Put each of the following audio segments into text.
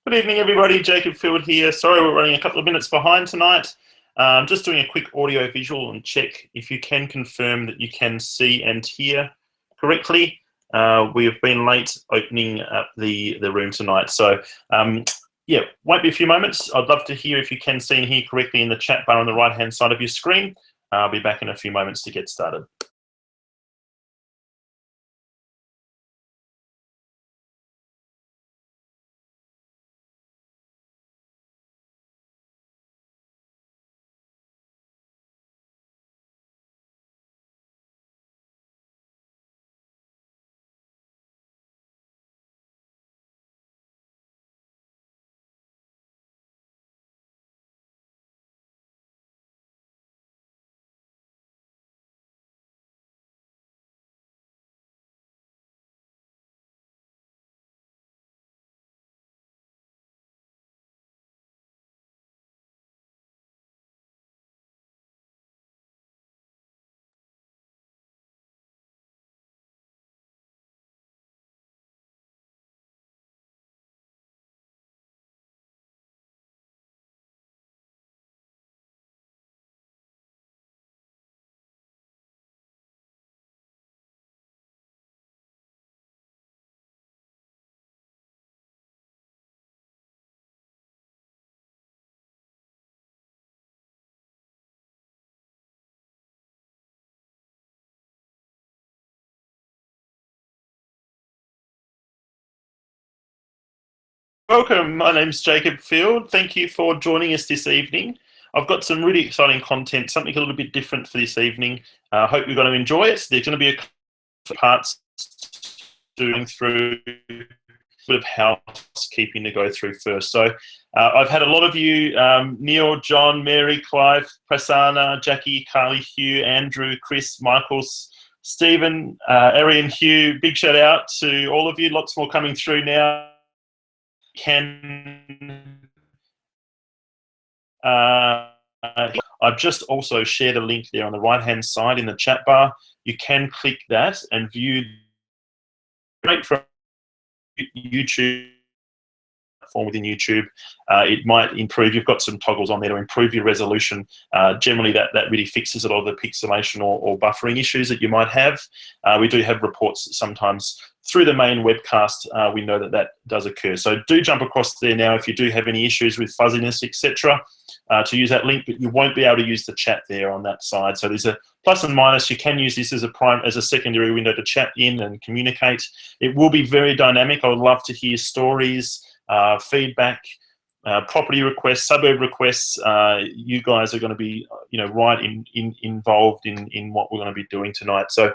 Good evening, everybody. Jacob Field here. Sorry, we're running a couple of minutes behind tonight. Just doing a quick audio visual and check if you can confirm that you can see and hear correctly. We have been late opening up the room tonight. So, yeah, won't be a few moments. I'd love to hear if you can see and hear correctly in the chat bar on the right-hand side of your screen. I'll be back in a few moments to get started. Welcome, my name's Jacob Field. Thank you for joining us this evening. I've got some really exciting content, something a little bit different for this evening. I hope you're going to enjoy it. There's going to be a couple of parts doing through a bit of housekeeping to go through first. So I've had a lot of you, Neil, John, Mary, Clive, Prasanna, Jackie, Carly, Hugh, Andrew, Chris, Michaels, Stephen, Arian, Hugh. Big shout out to all of you. Lots more coming through now. I've just also shared a link there on the right hand side in the chat bar. You can click that and view right from YouTube form within YouTube. It might improve. You've got some toggles on there to improve your resolution. Generally that really fixes a lot of the pixelation or buffering issues that you might have. We do have reports sometimes through the main webcast. We know that does occur. So do jump across there now if you do have any issues with fuzziness, etc. To use that link, but you won't be able to use the chat there on that side. So there's a plus and minus. You can use this as a secondary window to chat in and communicate. It will be very dynamic. I would love to hear stories, feedback, property requests, suburb requests. You guys are going to be, right involved in what we're going to be doing tonight. So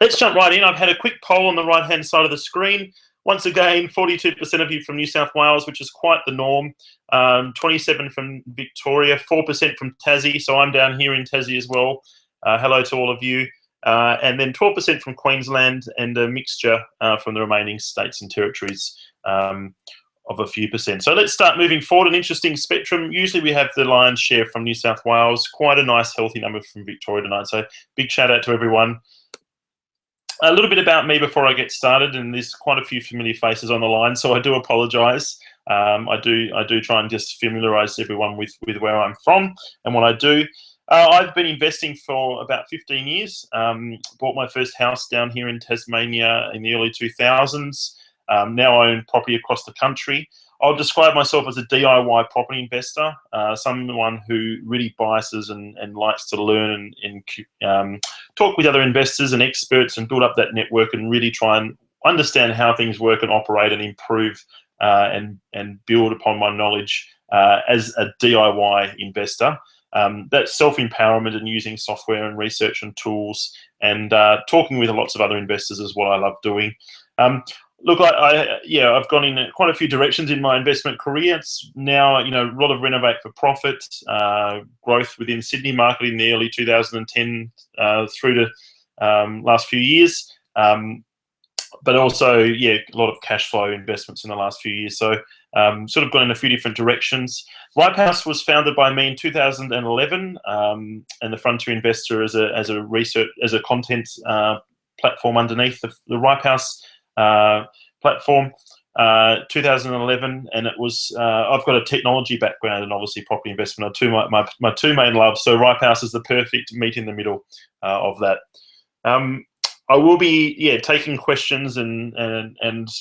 let's jump right in. I've had a quick poll on the right-hand side of the screen. Once again, 42% of you from New South Wales, which is quite the norm. 27% from Victoria, 4% from Tassie. So I'm down here in Tassie as well. Hello to all of you. And then 12% from Queensland and a mixture from the remaining states and territories of a few percent. So let's start moving forward. An interesting spectrum. Usually we have the lion's share from New South Wales. Quite a nice healthy number from Victoria tonight. So big shout out to everyone. A little bit about me before I get started, and there's quite a few familiar faces on the line, so I do apologise. I do try and just familiarise everyone with where I'm from and what I do. I've been investing for about 15 years. Bought my first house down here in Tasmania in the early 2000s. Now I own property across the country. I'll describe myself as a DIY property investor, someone who really biases and likes to learn and talk with other investors and experts and build up that network and really try and understand how things work and operate and improve and build upon my knowledge as a DIY investor. That's self-empowerment and using software and research and tools and talking with lots of other investors is what I love doing. Look, I've gone in quite a few directions in my investment career. It's now, a lot of renovate for profit, growth within Sydney market in the early 2010 through to last few years. But also, a lot of cash flow investments in the last few years. So sort of gone in a few different directions. Ripehouse was founded by me in 2011, and the Frontier Investor as a content platform underneath the Ripehouse platform. 2011, and it was. I've got a technology background and obviously property investment are my two main loves. So Ripe House is the perfect meet in the middle of that. I will be taking questions and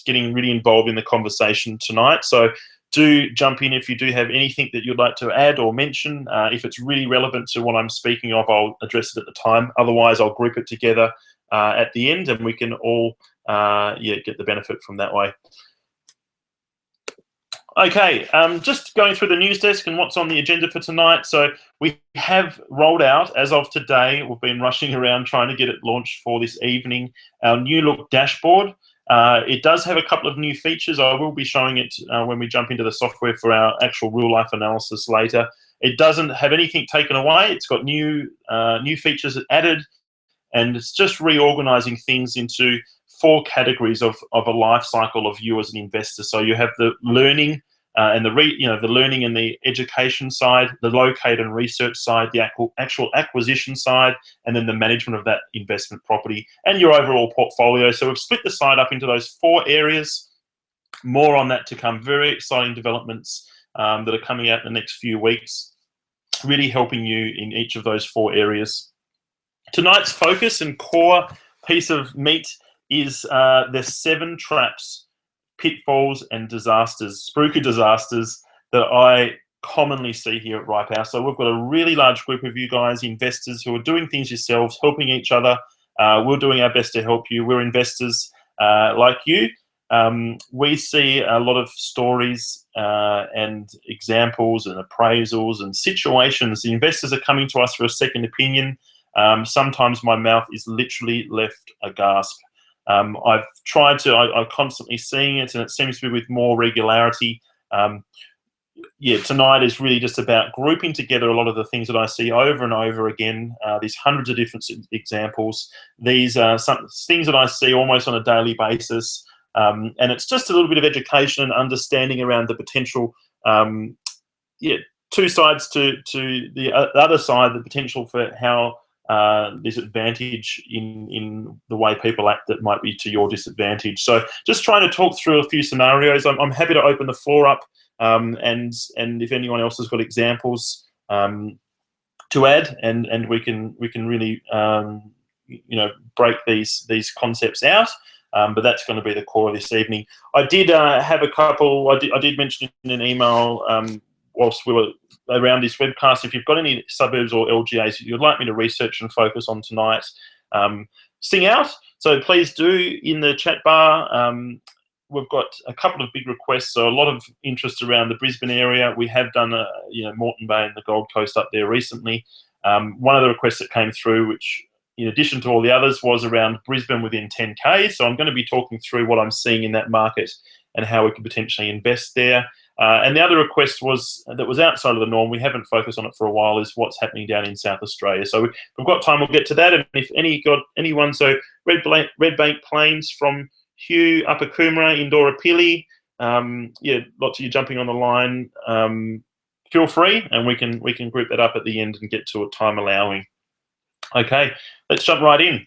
getting really involved in the conversation tonight. So do jump in if you do have anything that you'd like to add or mention. If it's really relevant to what I'm speaking of, I'll address it at the time. Otherwise, I'll group it together at the end, and we can all get the benefit from that way. Okay, just going through the news desk and what's on the agenda for tonight. So we have rolled out, as of today, we've been rushing around trying to get it launched for this evening, our new look dashboard. It does have a couple of new features. I will be showing it when we jump into the software for our actual real life analysis later. It doesn't have anything taken away. It's got new features added, and it's just reorganizing things into 4 categories of a life cycle of you as an investor. So you have the learning and the learning and the education side, the locate and research side, the actual acquisition side, and then the management of that investment property and your overall portfolio. So we've split the site up into those 4 areas. More on that to come. Very exciting developments that are coming out in the next few weeks, really helping you in each of those 4 areas. Tonight's focus and core piece of meat is the 7 traps, pitfalls, and disasters, spooky disasters that I commonly see here at Ripe House. So we've got a really large group of you guys, investors, who are doing things yourselves, helping each other. We're doing our best to help you. We're investors like you. We see a lot of stories and examples and appraisals and situations. The investors are coming to us for a second opinion. Sometimes my mouth is literally left aghast. I've tried to, I'm constantly seeing it, and it seems to be with more regularity. Tonight is really just about grouping together a lot of the things that I see over and over again. These hundreds of different examples. These are some things that I see almost on a daily basis. And it's just a little bit of education and understanding around the potential, 2 sides to the other side, the potential for how there's advantage in the way people act that might be to your disadvantage. So just trying to talk through a few scenarios. I'm happy to open the floor up, and if anyone else has got examples to add, and we can really break these concepts out. But that's going to be the core of this evening. I did have a couple. I did mention in an email whilst we were around this webcast, if you've got any suburbs or LGAs you'd like me to research and focus on tonight, sing out. So please do in the chat bar. We've got a couple of big requests, so a lot of interest around the Brisbane area. We have done Moreton Bay and the Gold Coast up there recently. One of the requests that came through, which in addition to all the others, was around Brisbane within 10K. So I'm going to be talking through what I'm seeing in that market and how we could potentially invest there. And the other request that was outside of the norm, we haven't focused on it for a while, is what's happening down in South Australia. So we've got time, we'll get to that. And if anyone, so Red Bank Plains from Hugh, Upper Coomera, Indora Pili, lots of you jumping on the line. Feel free, and we can group that up at the end and get to it, time allowing. Okay, let's jump right in.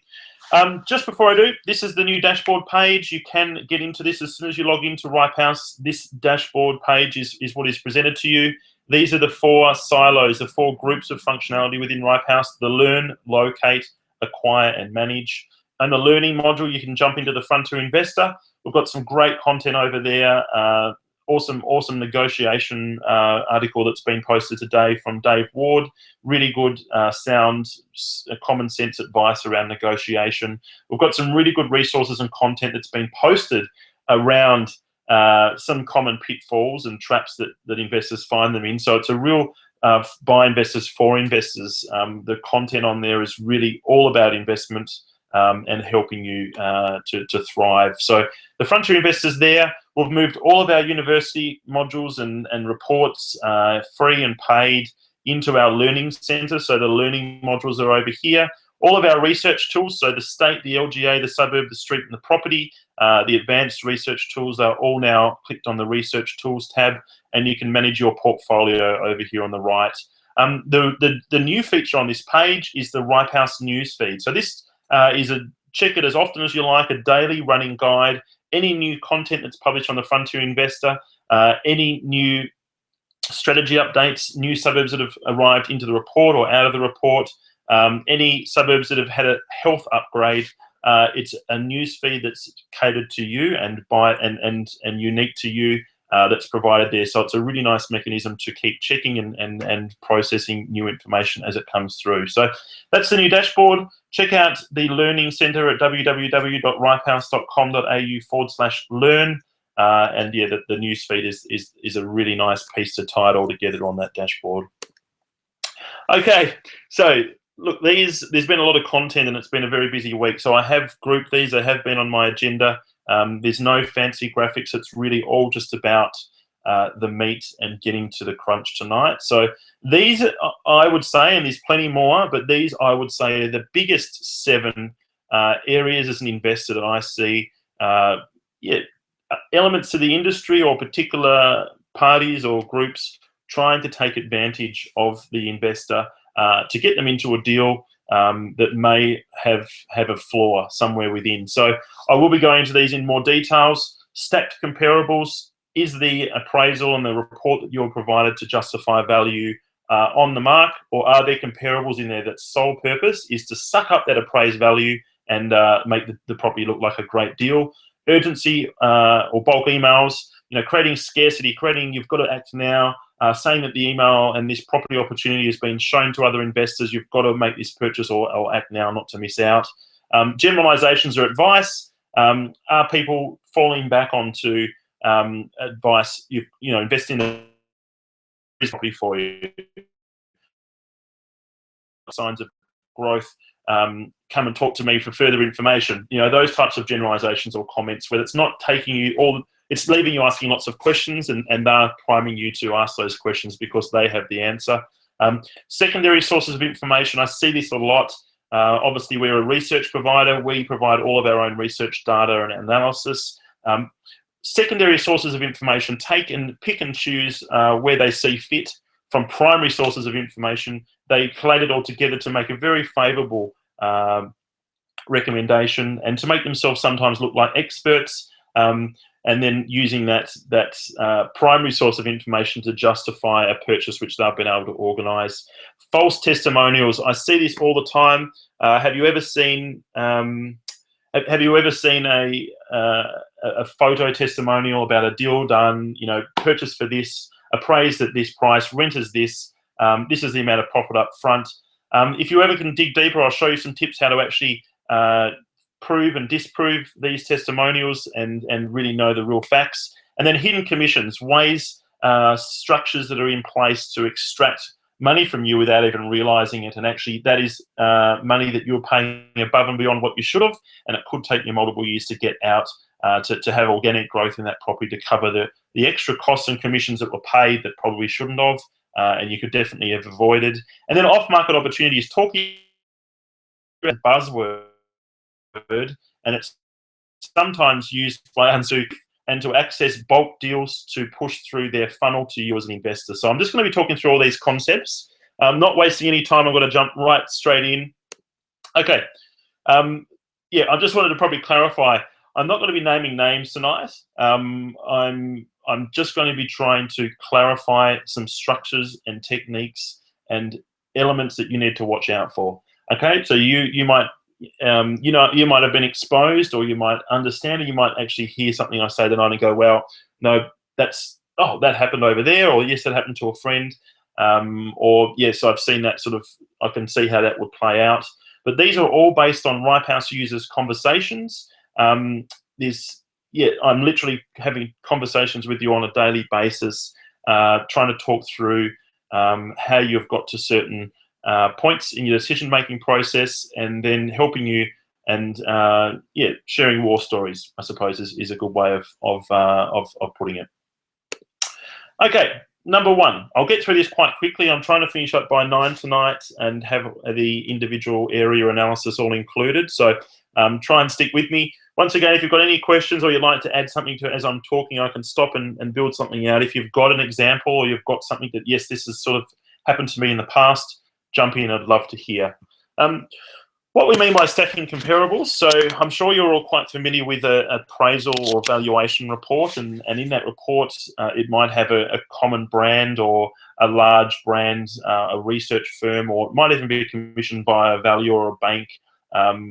Just before I do, this is the new dashboard page. You can get into this as soon as you log into Ripe House. This dashboard page is what is presented to you. These are the 4 silos, the 4 groups of functionality within Ripe House: the learn, locate, acquire, and manage. And the learning module, you can jump into the Frontier Investor. We've got some great content over there. Awesome negotiation article that's been posted today from Dave Ward. Really good sound, common sense advice around negotiation. We've got some really good resources and content that's been posted around some common pitfalls and traps that investors find them in. So it's a real by investors for investors. The content on there is really all about investment and helping you to thrive. So the Frontier Investors there, we've moved all of our university modules and reports, free and paid, into our learning centre. So the learning modules are over here. All of our research tools, so the state, the LGA, the suburb, the street, and the property, the advanced research tools are all now clicked on the Research Tools tab, and you can manage your portfolio over here on the right. The new feature on this page is the Ripe House news feed. So this is check it as often as you like, a daily running guide. any new content that's published on the Frontier Investor, any new strategy updates, new suburbs that have arrived into the report or out of the report, any suburbs that have had a health upgrade. It's a news feed that's catered to you and unique to you, that's provided there. So it's a really nice mechanism to keep checking and processing new information as it comes through. So that's the new dashboard. Check out the Learning Centre at www.ripehouse.com.au/learn. And yeah, the news feed is a really nice piece to tie it all together on that dashboard. Okay, so look, there's been a lot of content and it's been a very busy week. So I have grouped these. They have been on my agenda. There's no fancy graphics. It's really all just about the meat and getting to the crunch tonight. So these, I would say, and there's plenty more, but these I would say are the biggest 7 areas as an investor that I see. Elements of the industry or particular parties or groups trying to take advantage of the investor to get them into a deal that may have a flaw somewhere within. So I will be going into these in more details. Stacked comparables. Is the appraisal and the report that you're provided to justify value on the mark, or are there comparables in there that sole purpose is to suck up that appraised value and make the property look like a great deal? Urgency or bulk emails, creating scarcity, you've got to act now, saying that the email and this property opportunity has been shown to other investors, you've got to make this purchase or act now not to miss out. Generalizations or advice. Are people falling back onto advice? Invest in a property for you. Signs of growth. Come and talk to me for further information. Those types of generalizations or comments where it's not taking you it's leaving you asking lots of questions and they're priming you to ask those questions because they have the answer. Secondary sources of information. I see this a lot. Obviously, we're a research provider. We provide all of our own research data and analysis. Secondary sources of information, pick and choose where they see fit. From primary sources of information, they collate it all together to make a very favourable recommendation and to make themselves sometimes look like experts, and then using that primary source of information to justify a purchase which they've been able to organise. False testimonials. I see this all the time. Have you ever seen a photo testimonial about a deal done, purchase for this, appraised at this price, rent is this, this is the amount of profit up front. If you ever can dig deeper, I'll show you some tips how to actually prove and disprove these testimonials and really know the real facts. And then hidden commissions, ways, structures that are in place to extract money from you without even realizing it. And actually that is money that you're paying above and beyond what you should have, and it could take you multiple years to get out to have organic growth in that property to cover the extra costs and commissions that were paid that probably shouldn't have, and you could definitely have avoided. And then off-market opportunities, talking about buzzword, and it's sometimes used by and to access bulk deals to push through their funnel to you as an investor. So I'm just going to be talking through all these concepts. I'm not wasting any time. I'm going to jump right straight in. Okay. Yeah, I just wanted to probably clarify. I'm not going to be naming names tonight. I'm just going to be trying to clarify some structures and techniques and elements that you need to watch out for. Okay, so you might you might have been exposed, or you might understand, or you might actually hear something I say tonight and go, well, no, that happened over there, or yes, that happened to a friend, or yes, I've seen that I can see how that would play out. But these are all based on Ripehouse users' conversations. I'm literally having conversations with you on a daily basis, trying to talk through how you've got to certain points in your decision-making process, and then helping you and sharing war stories, I suppose, is a good way of putting it. Okay, number one. I'll get through this quite quickly. I'm trying to finish up by 9 tonight and have the individual area analysis all included. So try and stick with me. Once again, if you've got any questions or you'd like to add something to it as I'm talking, I can stop and build something out. If you've got an example or you've got something that, yes, this has sort of happened to me in the past, jump in. I'd love to hear. What we mean by stacking comparables, so I'm sure you're all quite familiar with an appraisal or valuation report, and in that report, it might have a common brand or a large brand, a research firm, or it might even be commissioned by a valuer or a bank,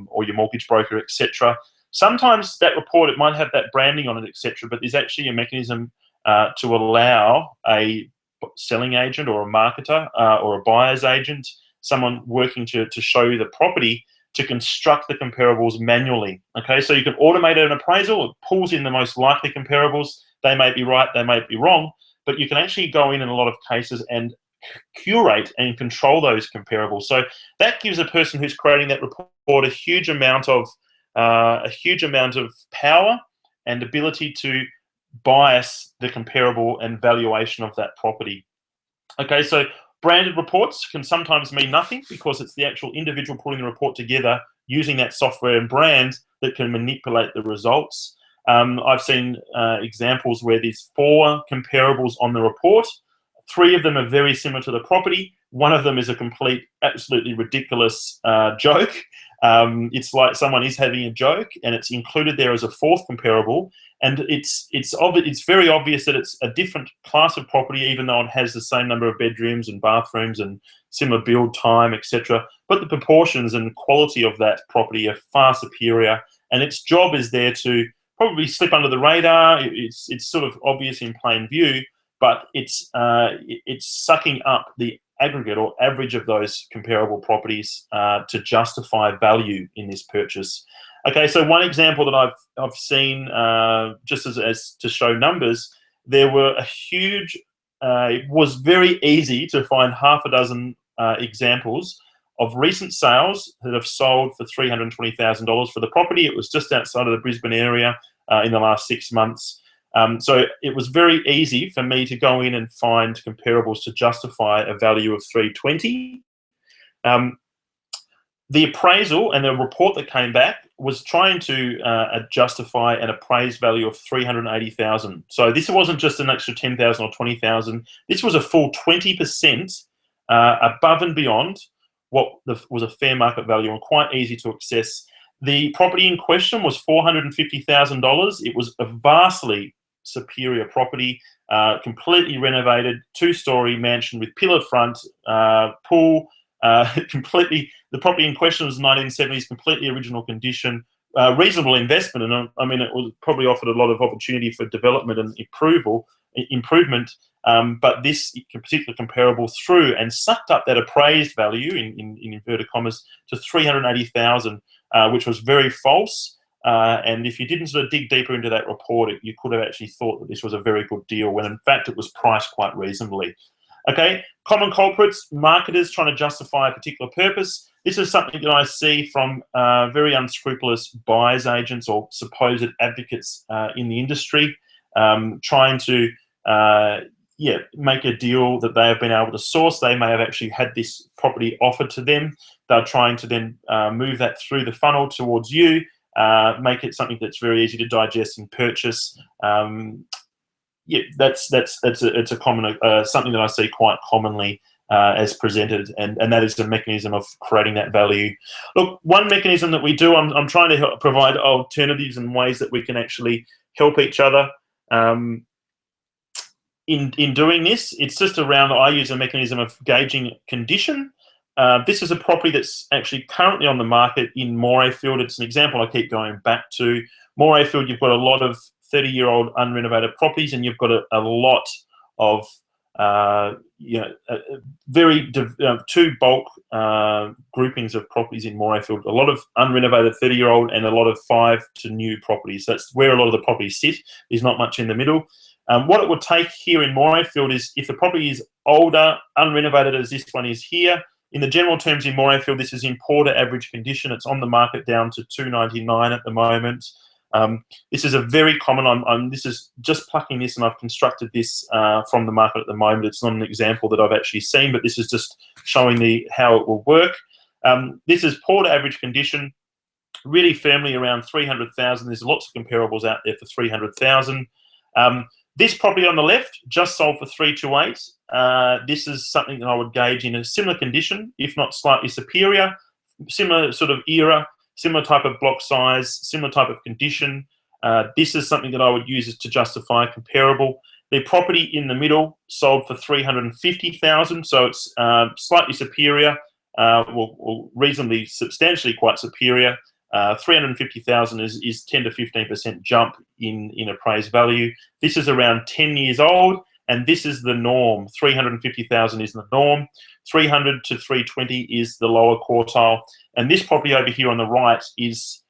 or your mortgage broker, etc. Sometimes that report, it might have that branding on it, etc., but there's actually a mechanism to allow a selling agent or a marketer or a buyer's agent, someone working to show you the property, to construct the comparables manually. Okay, so you can automate an appraisal. It pulls in the most likely comparables. They may be right, they may be wrong, but you can actually go in a lot of cases and curate and control those comparables. So that gives a person who's creating that report a huge amount of power and ability to bias the comparable and valuation of that property. Okay, so branded reports can sometimes mean nothing because it's the actual individual putting the report together using that software and brand that can manipulate the results. I've seen examples where there's 4 comparables on the report. 3 of them are very similar to the property. One of them is a complete, absolutely ridiculous joke. It's like someone is having a joke, and it's included there as a 4th comparable. And it's very obvious that it's a different class of property, even though it has the same number of bedrooms and bathrooms and similar build time, etc. But the proportions and quality of that property are far superior, and its job is there to probably slip under the radar. It's sort of obvious in plain view, but it's sucking up the aggregate or average of those comparable properties to justify value in this purchase. Okay, so one example that I've seen, just as to show numbers, there were a huge. It was very easy to find half a dozen examples of recent sales that have sold for $320,000 for the property. It was just outside of the Brisbane area in the last 6 months. So it was very easy for me to go in and find comparables to justify a value of $320,000. The appraisal and the report that came back was trying to justify an appraised value of $380,000. So this wasn't just an extra $10,000 or $20,000. This was a full 20% above and beyond what was a fair market value, and quite easy to access. The property in question was $450,000. It was a vastly superior property, completely renovated, 2-story mansion with pillared front, pool. The property in question was 1970s, completely original condition, reasonable investment, and I mean, it was probably offered a lot of opportunity for development and improvement. But this particular comparable threw and sucked up that appraised value in inverted commas to $380,000, which was very false. And if you didn't sort of dig deeper into that report, you could have actually thought that this was a very good deal, when in fact it was priced quite reasonably. Okay, common culprits, marketers trying to justify a particular purpose. This is something that I see from very unscrupulous buyers agents or supposed advocates in the industry, trying to make a deal that they have been able to source. They may have actually had this property offered to them. They're trying to then move that through the funnel towards you, make it something that's very easy to digest and purchase. It's a common something that I see quite commonly as presented, and that is the mechanism of creating that value. Look, one mechanism that we do, I'm trying to help provide alternatives and ways that we can actually help each other in doing this. It's just around, I use a mechanism of gauging condition. This is a property that's actually currently on the market in Morayfield. It's an example I keep going back to. Morayfield, you've got a lot of 30-year-old unrenovated properties, and you've got a lot of two bulk groupings of properties in Morayfield. A lot of unrenovated 30-year-old and a lot of 5 to new properties. That's where a lot of the properties sit. There's not much in the middle. What it would take here in Morayfield is, if the property is older, unrenovated as this one is here, in the general terms in Morayfield, this is in poor to average condition. It's on the market down to $299 at the moment. This is a very common, this is just plucking this, and I've constructed this from the market at the moment. It's not an example that I've actually seen, but this is just showing how it will work. This is poor to average condition, really firmly around 300,000. There's lots of comparables out there for 300,000. This property on the left just sold for 328. This is something that I would gauge in a similar condition, if not slightly superior. similar sort of era, similar type of block size, similar type of condition. This is something that I would use to justify comparable. The property in the middle sold for $350,000, so it's slightly superior, or reasonably substantially quite superior. $350,000 is 10 to 15% jump in appraised value. This is around 10 years old, and this is the norm. $350,000 is the norm. 300 to 320 is the lower quartile. And this property over here on the right is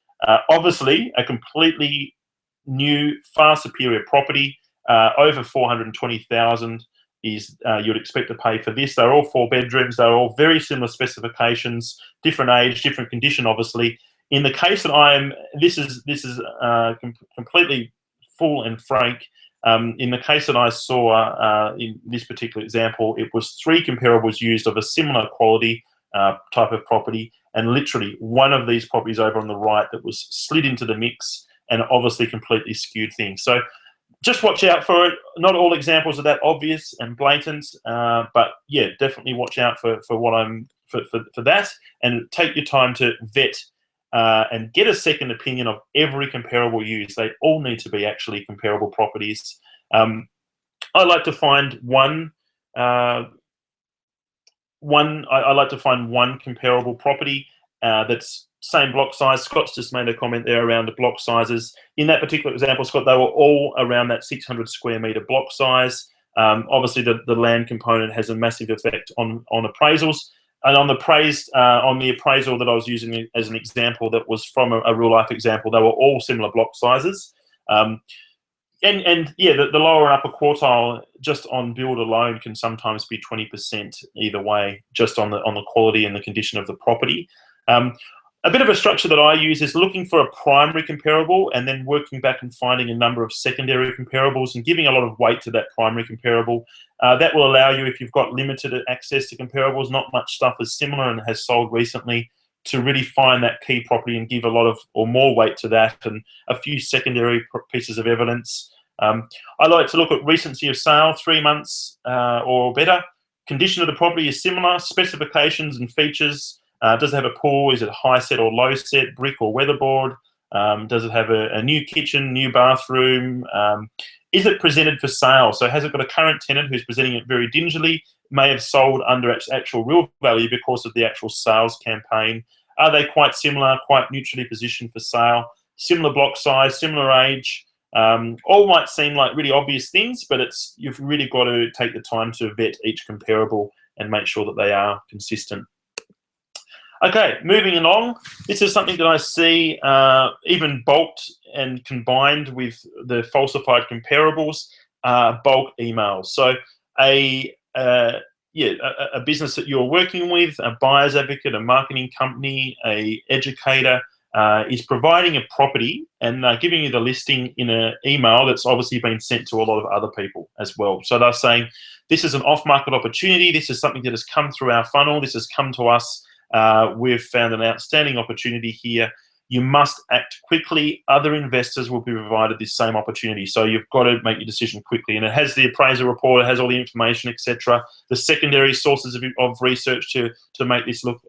obviously a completely new, far superior property. Over 420,000 is you'd expect to pay for this. They're all 4 bedrooms. They're all very similar specifications, different age, different condition, obviously. In the case that this is completely full and frank. In the case that I saw in this particular example, it was 3 comparables used of a similar quality type of property, and literally one of these properties over on the right that was slid into the mix and obviously completely skewed things. So just watch out for it. Not all examples are that obvious and blatant, but yeah, definitely watch out for that, and take your time to vet and get a second opinion of every comparable used. They all need to be actually comparable properties. I like to find I like to find one comparable property that's same block size. Scott's just made a comment there around the block sizes. In that particular example, Scott, they were all around that 600 square meter block size. Obviously, the land component has a massive effect on appraisals. And on the appraisal that I was using as an example, that was from a real life example, they were all similar block sizes. And yeah, the lower and upper quartile just on build alone can sometimes be 20% either way, just on the quality and the condition of the property. A bit of a structure that I use is looking for a primary comparable and then working back and finding a number of secondary comparables and giving a lot of weight to that primary comparable. That will allow you, if you've got limited access to comparables, not much stuff is similar and has sold recently, to really find that key property and give a lot of or more weight to that and a few secondary pieces of evidence. I like to look at recency of sale, 3 months or better. Condition of the property is similar, specifications and features. Does it have a pool? Is it high set or low set, brick or weatherboard? Does it have a new kitchen, new bathroom? Is it presented for sale? So has it got a current tenant who's presenting it very dingily, may have sold under its actual real value because of the actual sales campaign? Are they quite similar, quite neutrally positioned for sale? Similar block size, similar age? All might seem like really obvious things, but you've really got to take the time to vet each comparable and make sure that they are consistent. Okay, moving along. This is something that I see even bulked and combined with the falsified comparables, bulk emails. So a business that you're working with, a buyer's advocate, a marketing company, a educator, is providing a property and giving you the listing in an email that's obviously been sent to a lot of other people as well. So they're saying, this is an off-market opportunity. This is something that has come through our funnel. This has come to us. We've found an outstanding opportunity here. You must act quickly. Other investors will be provided this same opportunity. So you've got to make your decision quickly. And it has the appraiser report, it has all the information, etc. The secondary sources of research to make this look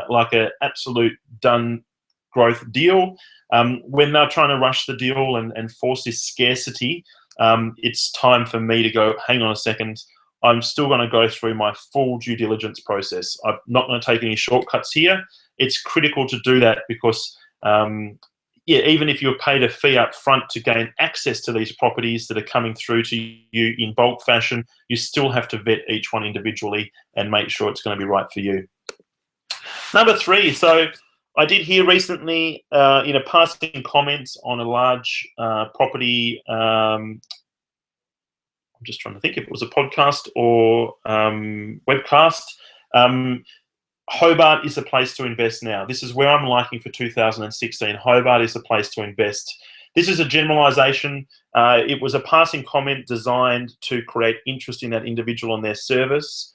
like an absolute done growth deal. When they're trying to rush the deal and force this scarcity, it's time for me to go, hang on a second. I'm still going to go through my full due diligence process. I'm not going to take any shortcuts here. It's critical to do that because, even if you're paid a fee up front to gain access to these properties that are coming through to you in bulk fashion, you still have to vet each one individually and make sure it's going to be right for you. Number 3, so I did hear recently in a passing comment on a large property, I'm just trying to think if it was a podcast or webcast. Hobart is the place to invest now. This is where I'm liking for 2016. Hobart is the place to invest. This is a generalization. It was a passing comment designed to create interest in that individual and their service.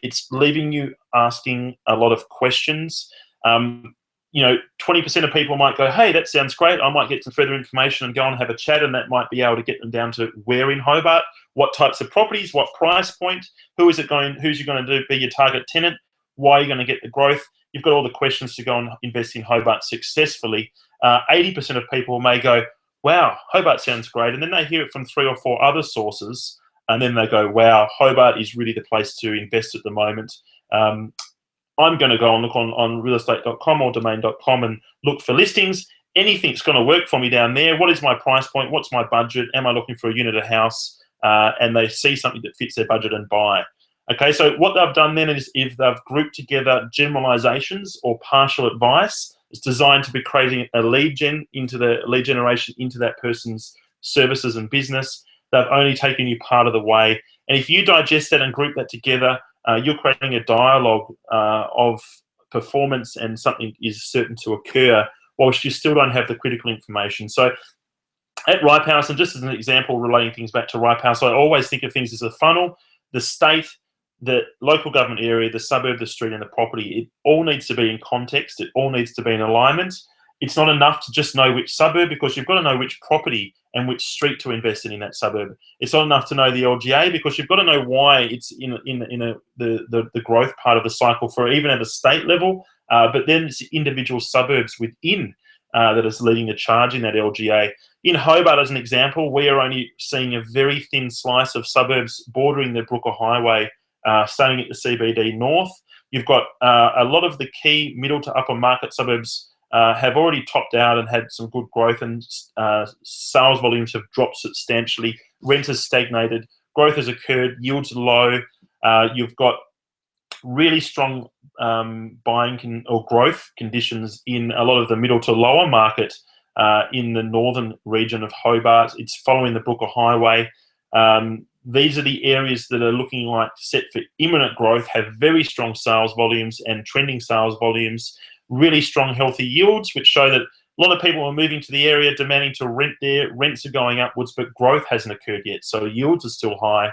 It's leaving you asking a lot of questions. 20% of people might go, hey, that sounds great. I might get some further information and go and have a chat, and that might be able to get them down to where in Hobart, what types of properties, what price point, who's you going to be your target tenant, why are you going to get the growth, you've got all the questions to go and invest in Hobart successfully, 80% of people may go, wow, Hobart sounds great. And then they hear it from 3 or 4 other sources, and then they go, wow, Hobart is really the place to invest at the moment. I'm going to go and look on realestate.com or domain.com and look for listings. Anything's going to work for me down there. What is my price point? What's my budget? Am I looking for a unit of house? And they see something that fits their budget and buy. Okay, so what they've done then is if they've grouped together generalizations or partial advice, it's designed to be creating a lead generation into that person's services and business. They've only taken you part of the way. And if you digest that and group that together, you're creating a dialogue of performance, and something is certain to occur whilst you still don't have the critical information. So at Ripe House, and just as an example relating things back to Ripe House, I always think of things as a funnel. The state, the local government area, the suburb, the street, and the property, it all needs to be in context. It all needs to be in alignment. It's not enough to just know which suburb, because you've got to know which property and which street to invest in that suburb. It's not enough to know the LGA, because you've got to know why it's in the growth part of the cycle for even at a state level. But then it's individual suburbs within that is leading the charge in that LGA. In Hobart, as an example, we are only seeing a very thin slice of suburbs bordering the Brooker Highway, starting at the CBD north. You've got a lot of the key middle to upper market suburbs have already topped out and had some good growth, and sales volumes have dropped substantially. Rent has stagnated. Growth has occurred. Yields are low. You've got really strong buying or growth conditions in a lot of the middle to lower market in the northern region of Hobart. It's following the Brooker Highway. These are the areas that are looking like set for imminent growth, have very strong sales volumes and trending sales volumes, really strong healthy yields, which show that a lot of people are moving to the area, demanding to rent there. Rents are going upwards, but growth hasn't occurred yet, so yields are still high.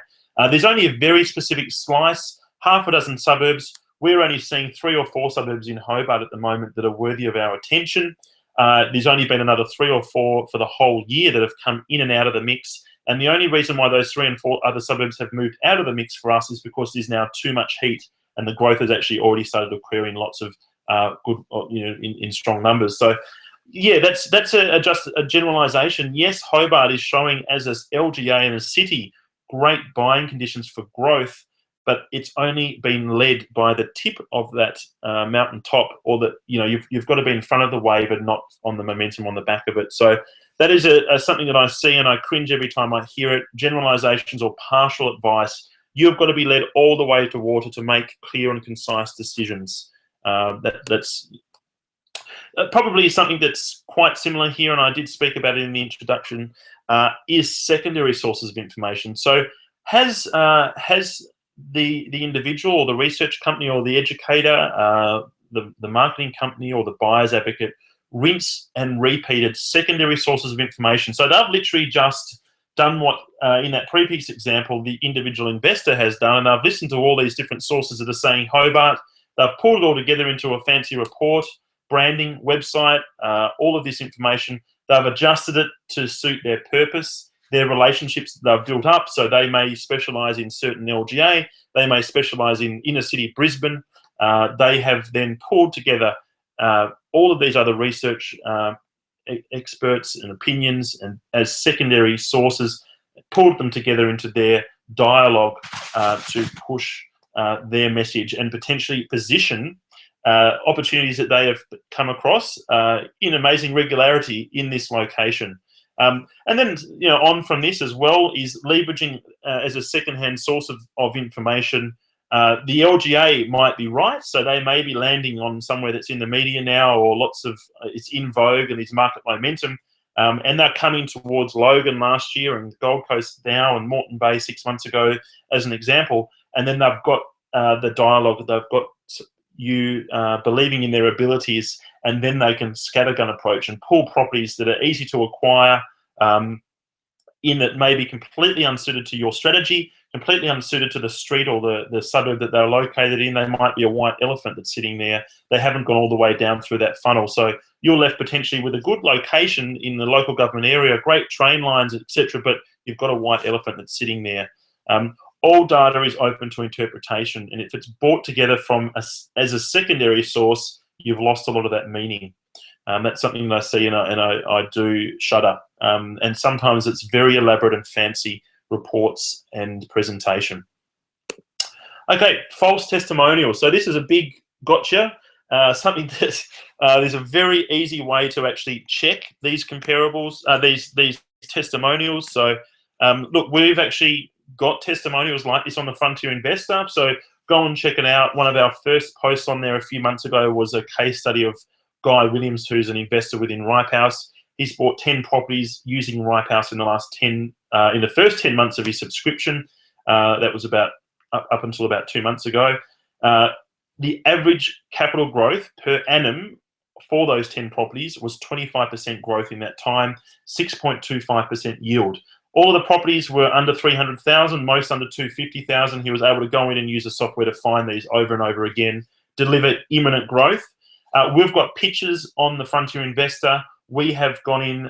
There's only a very specific slice, half a dozen suburbs. We're only seeing 3 or 4 suburbs in Hobart at the moment that are worthy of our attention. There's only been another 3 or 4 for the whole year that have come in and out of the mix. And the only reason why those 3 and 4 other suburbs have moved out of the mix for us is because there's now too much heat, and the growth has actually already started to occur in lots of good, in strong numbers. So, yeah, that's just a generalization. Yes, Hobart is showing as an LGA and a city great buying conditions for growth, but it's only been led by the tip of that mountain top, or that you've got to be in front of the wave and not on the momentum on the back of it. So that is something that I see, and I cringe every time I hear it. Generalizations or partial advice. You've got to be led all the way to water to make clear and concise decisions. That's probably something that's quite similar here, and I did speak about it in the introduction, is secondary sources of information. So has the individual or the research company or the educator, the marketing company or the buyer's advocate rinse and repeated secondary sources of information? So they've literally just done what, in that previous example, the individual investor has done, and they've listened to all these different sources that are saying Hobart. They've pulled it all together into a fancy report, branding, website, all of this information. They've adjusted it to suit their purpose, their relationships that they've built up. So they may specialise in certain LGA, they may specialise in inner city Brisbane. They have then pulled together all of these other research experts and opinions, and as secondary sources, pulled them together into their dialogue to push their message and potentially position opportunities that they have come across in amazing regularity in this location. And then, on from this as well is leveraging as a second-hand source of information. The LGA might be right, so they may be landing on somewhere that's in the media now, or it's in vogue and it's market momentum, and they're coming towards Logan last year and Gold Coast now and Moreton Bay 6 months ago as an example, and then they've got the dialogue, they've got you believing in their abilities, and then they can scattergun approach and pull properties that are easy to acquire, in that may be completely unsuited to your strategy, completely unsuited to the street or the suburb that they're located in. They might be a white elephant that's sitting there. They haven't gone all the way down through that funnel. So you're left potentially with a good location in the local government area, great train lines, etc., but you've got a white elephant that's sitting there. all data is open to interpretation, and if it's brought together as a secondary source, you've lost a lot of that meaning. That's something that I see, and I do shudder. And sometimes it's very elaborate and fancy reports and presentation. Okay, false testimonials. So this is a big gotcha. Something that there's a very easy way to actually check these comparables, these testimonials. So look, we've actually got testimonials like this on the Frontier Investor. So go and check it out. One of our first posts on there a few months ago was a case study of Guy Williams, who's an investor within Ripehouse. He's bought 10 properties using Ripehouse in the first 10 months of his subscription. That was about up until about 2 months ago. The average capital growth per annum for those 10 properties was 25% growth in that time, 6.25% yield. All of the properties were under 300,000, most under 250,000. He was able to go in and use the software to find these over and over again, deliver imminent growth. We've got pictures on the Frontier Investor. We have gone in,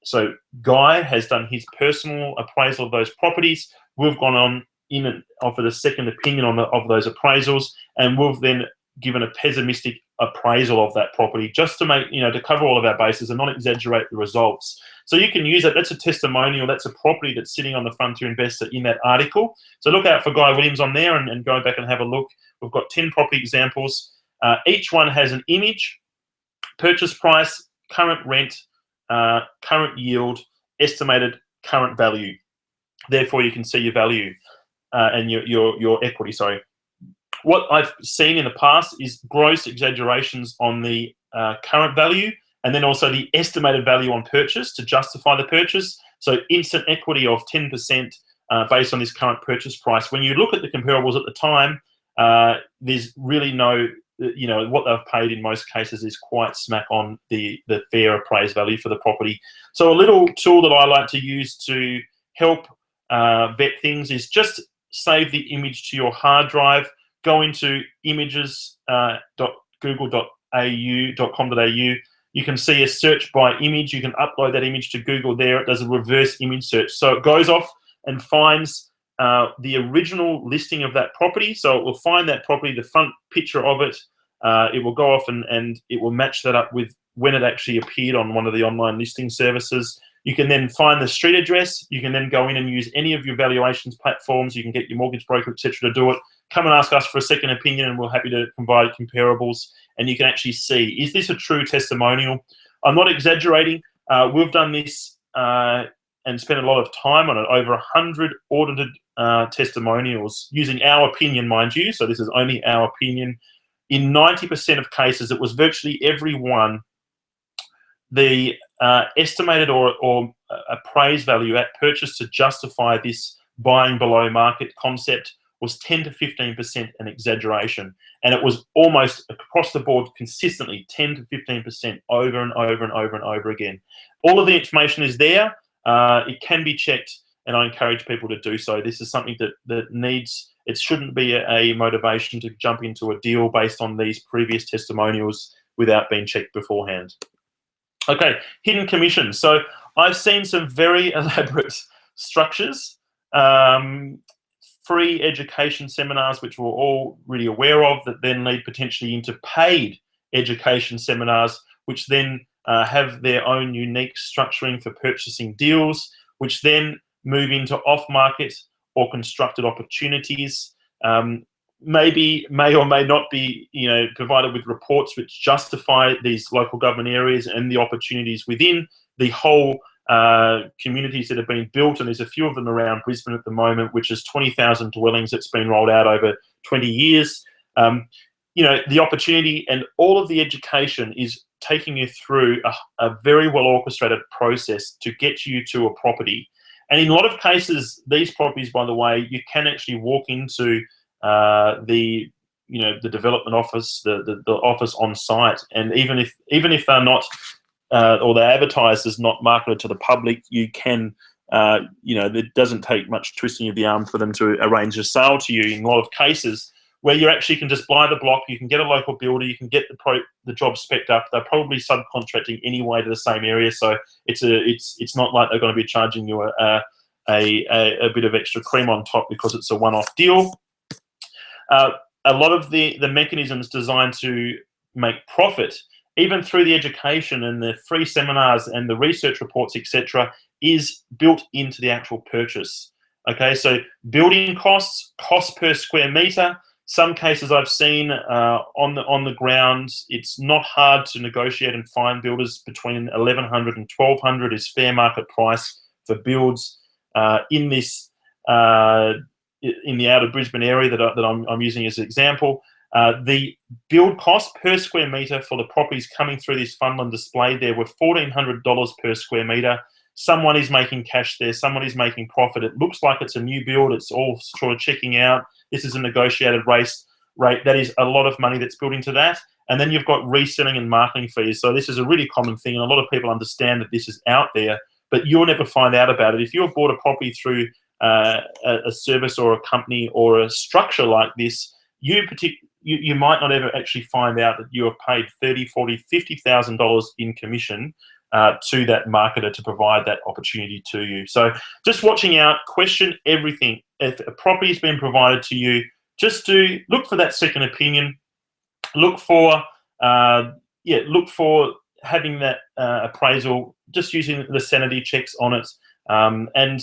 so Guy has done his personal appraisal of those properties. We've gone on in and offered a second opinion of those appraisals, and we've then given a pessimistic appraisal of that property, just to make, to cover all of our bases and not exaggerate the results. So you can use that. That's a testimonial. That's a property that's sitting on the Frontier Investor in that article. So look out for Guy Williams on there and go back and have a look. We've got 10 property examples. Each one has an image, purchase price, current rent, current yield, estimated current value. Therefore, you can see your value and your equity. Sorry. What I've seen in the past is gross exaggerations on the current value, and then also the estimated value on purchase to justify the purchase. So instant equity of 10% based on this current purchase price. When you look at the comparables at the time, there's really no, what they've paid in most cases is quite smack on the fair appraised value for the property. So a little tool that I like to use to help vet things is just save the image to your hard drive, go into images.google.com.au. You can see a search by image. You can upload that image to Google there. It does a reverse image search. So it goes off and finds the original listing of that property. So it will find that property, the front picture of it. It will go off and it will match that up with when it actually appeared on one of the online listing services. You can then find the street address. You can then go in and use any of your valuations platforms. You can get your mortgage broker, etc., to do it. Come and ask us for a second opinion, and we're happy to provide comparables. And you can actually see, is this a true testimonial? I'm not exaggerating. We've done this and spent a lot of time on it, over 100 audited testimonials using our opinion, mind you. So this is only our opinion. In 90% of cases, it was virtually every one. The estimated or appraised value at purchase to justify this buying below market concept was 10 to 15% an exaggeration. And it was almost across the board consistently 10 to 15% over and over and over and over again. All of the information is there. It can be checked, and I encourage people to do so. This is something that needs, it shouldn't be a motivation to jump into a deal based on these previous testimonials without being checked beforehand. Okay, hidden commissions. So I've seen some very elaborate structures, free education seminars, which we're all really aware of, that then lead potentially into paid education seminars, which then have their own unique structuring for purchasing deals, which then move into off-market or constructed opportunities. May or may not be, provided with reports which justify these local government areas and the opportunities within the whole communities that have been built. And there's a few of them around Brisbane at the moment, which is 20,000 dwellings that's been rolled out over 20 years. The opportunity and all of the education is taking you through a very well orchestrated process to get you to a property. And in a lot of cases, these properties, by the way, you can actually walk into the development office, the office on site, and even if they're not or they're advertised as not marketed to the public, you can it doesn't take much twisting of the arm for them to arrange a sale to you in a lot of cases, where you actually can just buy the block, you can get a local builder, you can get the job spec'd up. They're probably subcontracting anyway to the same area, so it's not like they're going to be charging you a a bit of extra cream on top because it's a one-off deal. A lot of the mechanisms designed to make profit, even through the education and the free seminars and the research reports, etc., is built into the actual purchase. Okay, so building costs, cost per square meter. Some cases I've seen on the ground, it's not hard to negotiate and find builders between $1,100 and $1,200 is fair market price for builds in this in the outer Brisbane area that I'm using as an example. The build cost per square meter for the properties coming through this funnel and displayed there were $1,400 per square meter. Someone is making cash there. Someone is making profit. It looks like it's a new build. It's all sort of checking out. This is a negotiated rate. That is a lot of money that's built into that. And then you've got reselling and marketing fees. So this is a really common thing, and a lot of people understand that this is out there, but you'll never find out about it. If you've bought a property through a service or a company or a structure like this, you might not ever actually find out that you have paid $30,000, $40,000, $50,000 in commission to that marketer to provide that opportunity to you. So just watching out, question everything. If a property has been provided to you, just look for that second opinion. Look for having that appraisal, just using the sanity checks on it. And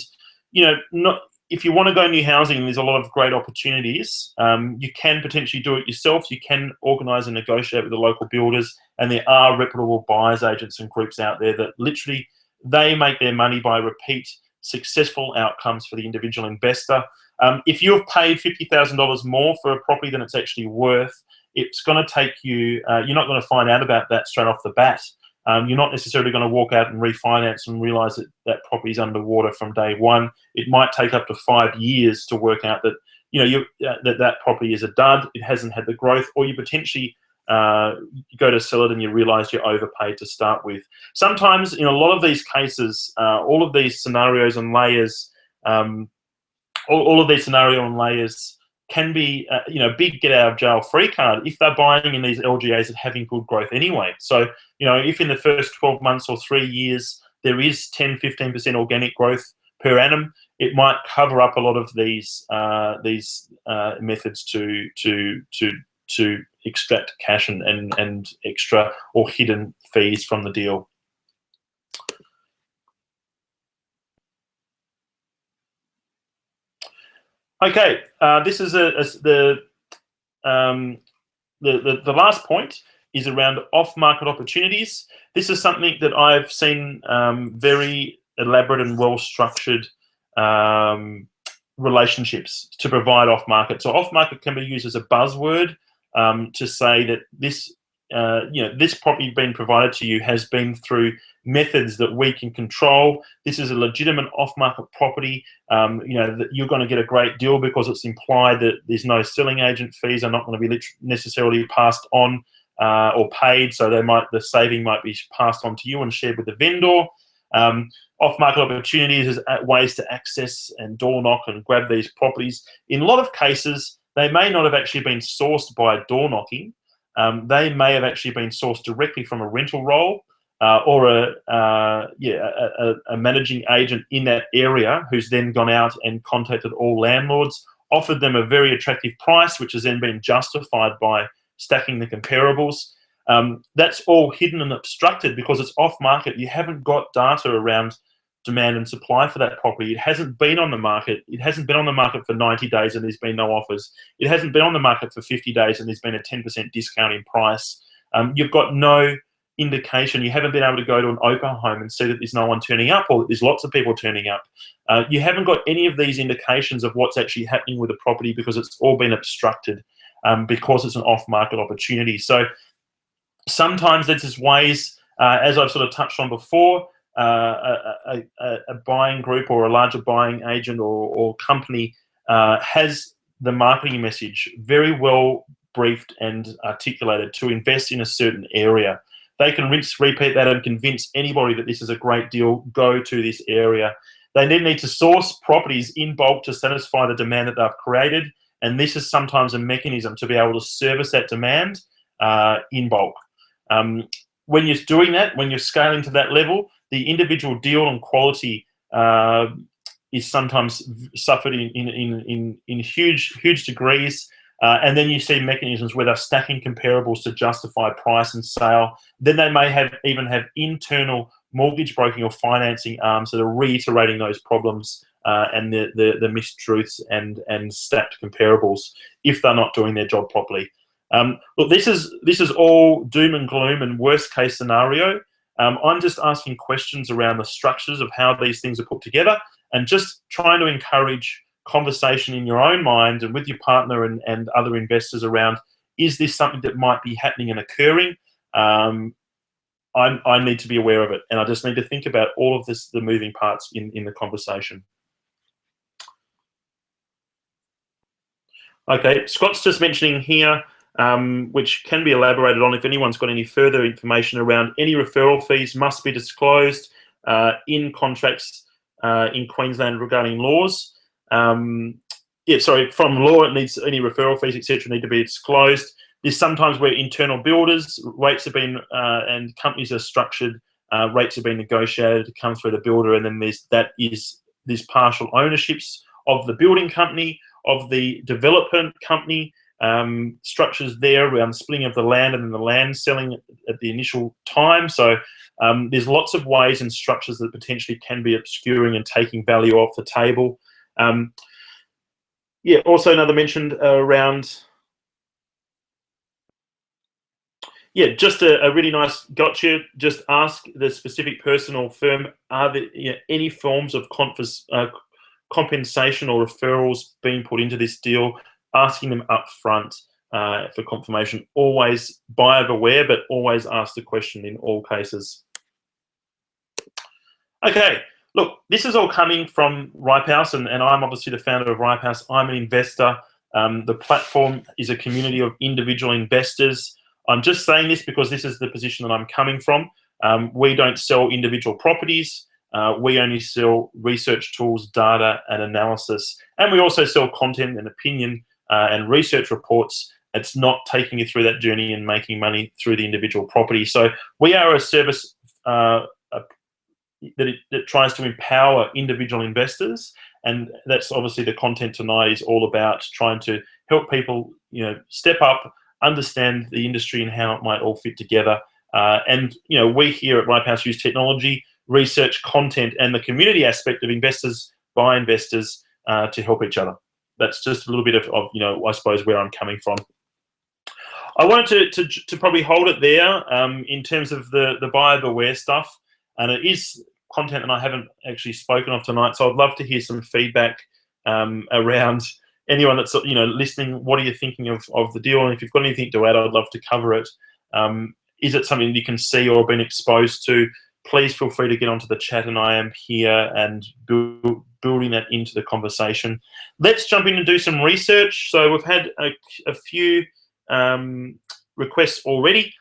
if you want to go new housing, there's a lot of great opportunities. You can potentially do it yourself. You can organise and negotiate with the local builders, and there are reputable buyers agents and groups out there that literally they make their money by repeat successful outcomes for the individual investor. If you've paid $50,000 more for a property than it's actually worth, it's going to take you, you're not going to find out about that straight off the bat. You're not necessarily going to walk out and refinance and realise that that property is underwater from day one. It might take up to 5 years to work out that that property is a dud. It hasn't had the growth, or you potentially you go to sell it and you realise you're overpaid to start with. Sometimes, in a lot of these cases, all of these scenarios and layers, all of these scenario and layers can be, big get out of jail free card if they're buying in these LGAs that having good growth anyway. So, if in the first 12 months or 3 years there is 10, 15% organic growth per annum, it might cover up a lot of these methods to extract cash and extra or hidden fees from the deal. Okay, this is the last point is around off-market opportunities. This is something that I've seen very elaborate and well-structured relationships to provide off-market. So off-market can be used as a buzzword to say that this this property being provided to you has been through methods that we can control. This is a legitimate off-market property. That you're going to get a great deal because it's implied that there's no selling agent fees are not going to be necessarily passed on or paid. So the saving might be passed on to you and shared with the vendor. Off-market opportunities is ways to access and door knock and grab these properties. In a lot of cases, they may not have actually been sourced by door knocking. They may have actually been sourced directly from a rental role or a managing agent in that area who's then gone out and contacted all landlords, offered them a very attractive price, which has then been justified by stacking the comparables. That's all hidden and obstructed because it's off market. You haven't got data around demand and supply for that property. It hasn't been on the market. It hasn't been on the market for 90 days and there's been no offers. It hasn't been on the market for 50 days and there's been a 10% discount in price. You've got no indication. You haven't been able to go to an open home and see that there's no one turning up or that there's lots of people turning up. You haven't got any of these indications of what's actually happening with the property because it's all been obstructed because it's an off-market opportunity. So sometimes there's just ways, as I've sort of touched on before, a buying group or a larger buying agent or company has the marketing message very well briefed and articulated to invest in a certain area. They can repeat that and convince anybody that this is a great deal, go to this area. They then need to source properties in bulk to satisfy the demand that they've created, and this is sometimes a mechanism to be able to service that demand in bulk. When you're doing that, when you're scaling to that level, the individual deal and quality is sometimes suffered in huge degrees. And then you see mechanisms where they're stacking comparables to justify price and sale. Then they may even have internal mortgage broking or financing arms that are reiterating those problems and the mistruths and stacked comparables if they're not doing their job properly. Look, this is all doom and gloom and worst case scenario. I'm just asking questions around the structures of how these things are put together and just trying to encourage conversation in your own mind and with your partner and other investors around, is this something that might be happening and occurring? I need to be aware of it, and I just need to think about all of the moving parts in the conversation. Okay, Scott's just mentioning here, which can be elaborated on if anyone's got any further information around any referral fees must be disclosed in contracts in Queensland regarding laws. Yeah, sorry, from law, it needs any referral fees, etc., need to be disclosed. There's sometimes where internal builders rates have been and companies are structured, rates have been negotiated to come through the builder, and then there's partial ownerships of the building company, of the development company, structures there around splitting of the land and then the land selling at the initial time. So there's lots of ways and structures that potentially can be obscuring and taking value off the table. Yeah, also another mentioned around, yeah, just a really nice gotcha. Just ask the specific person or firm, are there any forms of compensation or referrals being put into this deal? Asking them up front for confirmation. Always buyer beware, but always ask the question in all cases. Okay, look, this is all coming from Ripehouse, and I'm obviously the founder of Ripehouse. I'm an investor. The platform is a community of individual investors. I'm just saying this because this is the position that I'm coming from. We don't sell individual properties. We only sell research tools, data, and analysis. And we also sell content and opinion and research reports. It's not taking you through that journey and making money through the individual property. So we are a service that tries to empower individual investors, and that's obviously the content tonight is all about, trying to help people, step up, understand the industry and how it might all fit together. And we here at Ripehouse use technology, research, content, and the community aspect of investors by investors to help each other. That's just a little bit of I suppose where I'm coming from. I wanted to probably hold it there in terms of the buyer beware stuff, and it is content that I haven't actually spoken of tonight. So I'd love to hear some feedback around anyone that's listening. What are you thinking of the deal? And if you've got anything to add, I'd love to cover it. Is it something you can see or been exposed to? Please feel free to get onto the chat, and I am here and building that into the conversation. Let's jump in and do some research. So we've had a few requests already.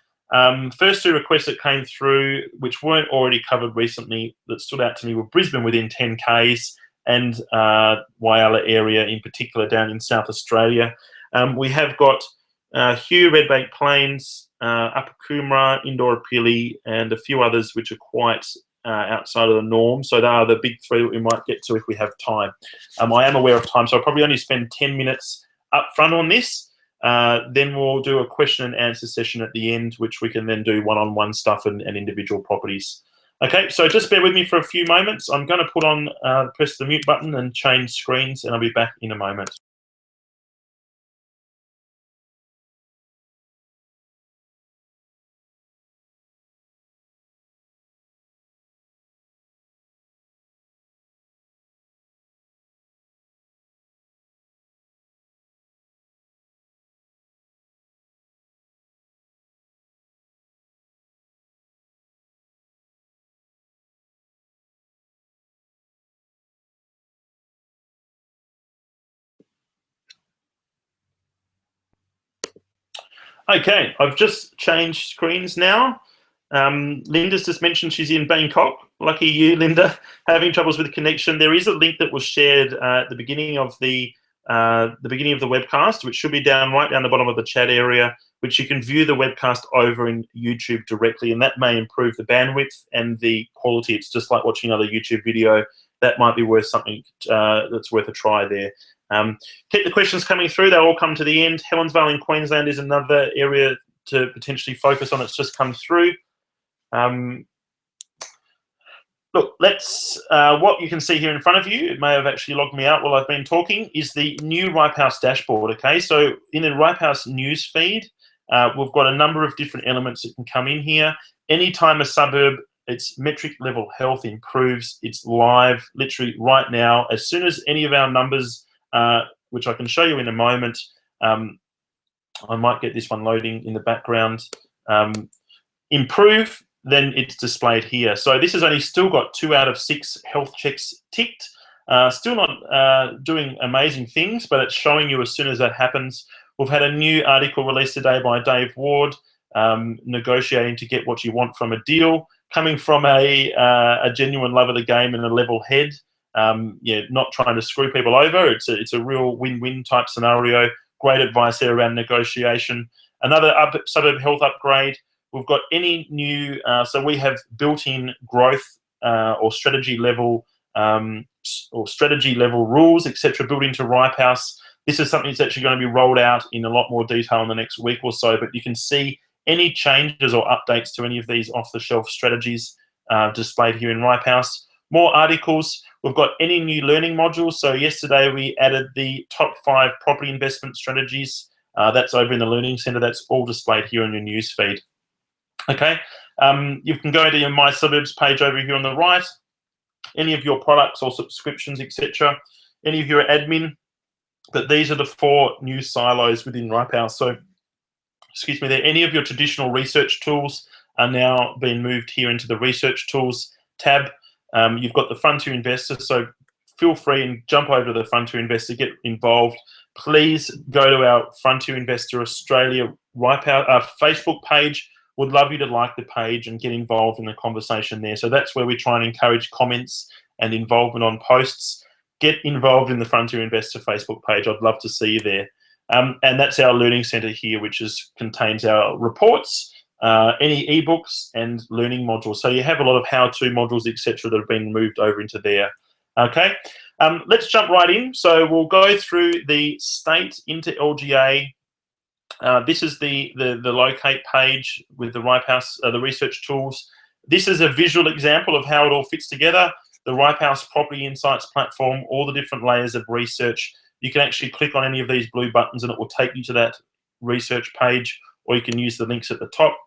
First two requests that came through, which weren't already covered recently, that stood out to me were Brisbane within 10 Ks and Whyalla area in particular down in South Australia. We have got Hugh, Redbank Plains, Upper Coomera, Indooroopilly, and a few others which are quite outside of the norm. So they are the big three that we might get to if we have time. I am aware of time, so I'll probably only spend 10 minutes up front on this. Then we'll do a question and answer session at the end, which we can then do one-on-one stuff and individual properties. Okay, so just bear with me for a few moments. I'm going to put on, press the mute button and change screens, and I'll be back in a moment. Okay, I've just changed screens now. Linda's just mentioned she's in Bangkok. Lucky you, Linda. Having troubles with the connection. There is a link that was shared at the beginning of the webcast, which should be right down the bottom of the chat area, which you can view the webcast over in YouTube directly, and that may improve the bandwidth and the quality. It's just like watching another YouTube video. that might be worth something that's worth a try there. Keep the questions coming through. They'll all come to the end. Helensvale in Queensland is another area to potentially focus on. It's just come through. Look, let's. What you can see here in front of you, it may have actually logged me out while I've been talking, is the new Ripehouse dashboard. Okay, so in the Ripehouse news feed, we've got a number of different elements that can come in here. Anytime a suburb, its metric level health improves, it's live literally right now. As soon as any of our numbers, which I can show you in a moment, I might get this one loading in the background, improve, then it's displayed here. So this has only still got 2 out of 6 health checks ticked. Still not doing amazing things, but it's showing you as soon as that happens. We've had a new article released today by Dave Ward, negotiating to get what you want from a deal, coming from a genuine love of the game and a level head. Yeah, not trying to screw people over. It's a real win-win type scenario. Great advice there around negotiation. Another suburb health upgrade. We've got any new, so we have built-in growth or strategy level rules, etc., built into Ripehouse. This is something that's actually going to be rolled out in a lot more detail in the next week or so, but you can see any changes or updates to any of these off-the-shelf strategies displayed here in Ripehouse. More articles. We've got any new learning modules. So yesterday we added the top 5 property investment strategies. That's over in the Learning Centre. That's all displayed here on your news feed. Okay, you can go to your My Suburbs page over here on the right. Any of your products or subscriptions, etc. Any of your admin. But these are the 4 new silos within Ripehouse. So, excuse me, there. Any of your traditional research tools are now being moved here into the Research Tools tab. You've got the Fund to Investor, so feel free and jump over to the Fund to Investor, get involved. Please go to our Fund to Investor Australia Ripehouse Facebook page. Would love you to like the page and get involved in the conversation there. So that's where we try and encourage comments and involvement on posts. Get involved in the Fund to Investor Facebook page. I'd love to see you there. And that's our Learning Centre here, which contains our reports, any ebooks and learning modules. So you have a lot of how-to modules, etc., that have been moved over into there. Okay, let's jump right in. So we'll go through the state into LGA. This is the locate page with the Ripehouse, the research tools. This is a visual example of how it all fits together. The Ripehouse Property Insights platform, all the different layers of research. You can actually click on any of these blue buttons and it will take you to that research page, or you can use the links at the top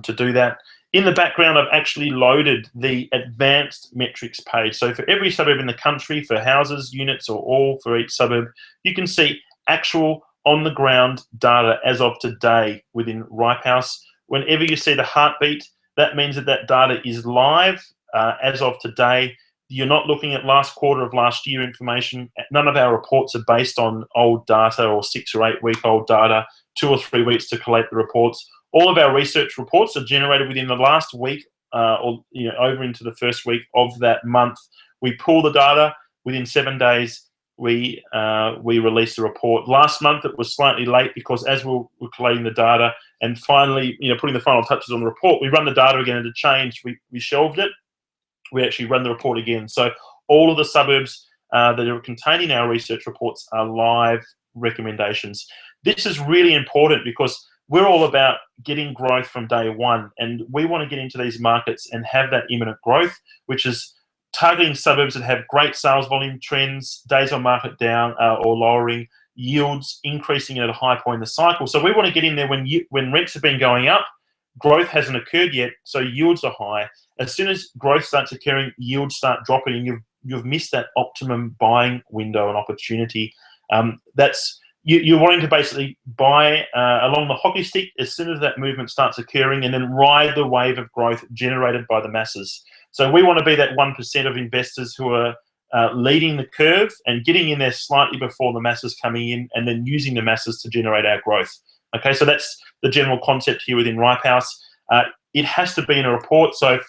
to do that. In the background, I've actually loaded the advanced metrics page. So for every suburb in the country, for houses, units, or all for each suburb, you can see actual on-the-ground data as of today within Ripehouse. Whenever you see the heartbeat, that means that that data is live as of today. You're not looking at last quarter of last year information. None of our reports are based on old data or 6 or 8 week old data, 2 or 3 weeks to collate the reports. All of our research reports are generated within the last week or over into the first week of that month. We pull the data within 7 days. We release the report. Last month it was slightly late because as we were collating the data and finally putting the final touches on the report, we run the data again and it changed. We shelved it. We actually run the report again. So all of the suburbs that are containing our research reports are live recommendations. This is really important because we're all about getting growth from day one, and we want to get into these markets and have that imminent growth, which is targeting suburbs that have great sales volume trends, days on market down or lowering, yields increasing at a high point in the cycle. So we want to get in there when rents have been going up, growth hasn't occurred yet, so yields are high. As soon as growth starts occurring, yields start dropping, and you've missed that optimum buying window and opportunity. You're wanting to basically buy along the hockey stick as soon as that movement starts occurring, and then ride the wave of growth generated by the masses. So we want to be that 1% of investors who are leading the curve and getting in there slightly before the masses coming in, and then using the masses to generate our growth. Okay, so that's the general concept here within Ripehouse. It has to be in a report. So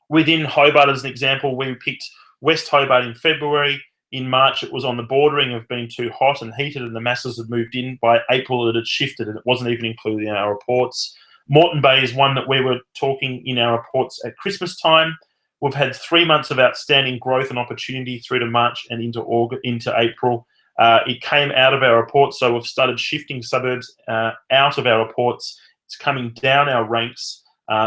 within Hobart, as an example, we picked West Hobart in February. In March, it was on the bordering of being too hot and heated, and the masses had moved in. By April, it had shifted, and it wasn't even included in our reports. Moreton Bay is one that we were talking in our reports at Christmas time. We've had 3 months of outstanding growth and opportunity through to March and into April. It came out of our reports, so we've started shifting suburbs out of our reports. It's coming down our ranks.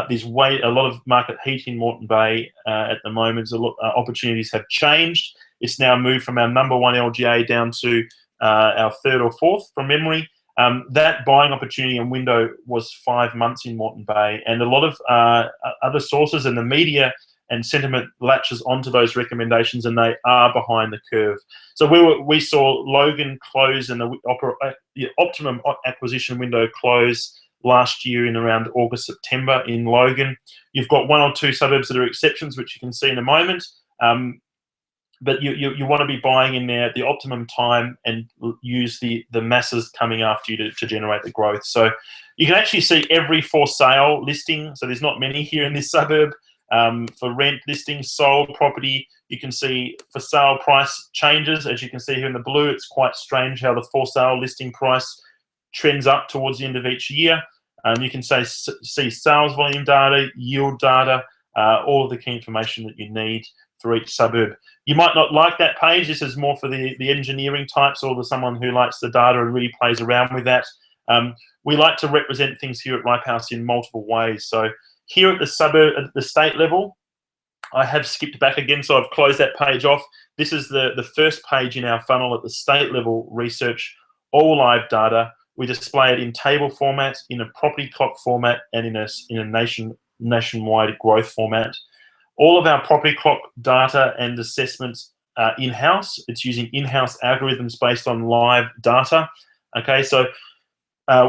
There's a lot of market heat in Moreton Bay at the moment. Opportunities have changed. It's now moved from our #1 LGA down to our 3rd or 4th from memory. That buying opportunity and window was 5 months in Moreton Bay, and a lot of other sources in the media and sentiment latches onto those recommendations, and they are behind the curve. So we saw Logan close and the optimum acquisition window close last year in around August, September in Logan. You've got 1 or 2 suburbs that are exceptions, which you can see in a moment. But you want to be buying in there at the optimum time and use the masses coming after you to generate the growth. So you can actually see every for sale listing. So there's not many here in this suburb. For rent listings, sold property, you can see for sale price changes. As you can see here in the blue, it's quite strange how the for sale listing price trends up towards the end of each year. You can see sales volume data, yield data, all of the key information that you need for each suburb. You might not like that page. This is more for the engineering types or someone who likes the data and really plays around with that. We like to represent things here at Ripehouse in multiple ways. So here at the state level, I have skipped back again, so I've closed that page off. This is the first page in our funnel at the state level research, all live data. We display it in table format, in a property clock format, and in a nationwide growth format. All of our property clock data and assessments are in-house. It's using in-house algorithms based on live data. Okay, so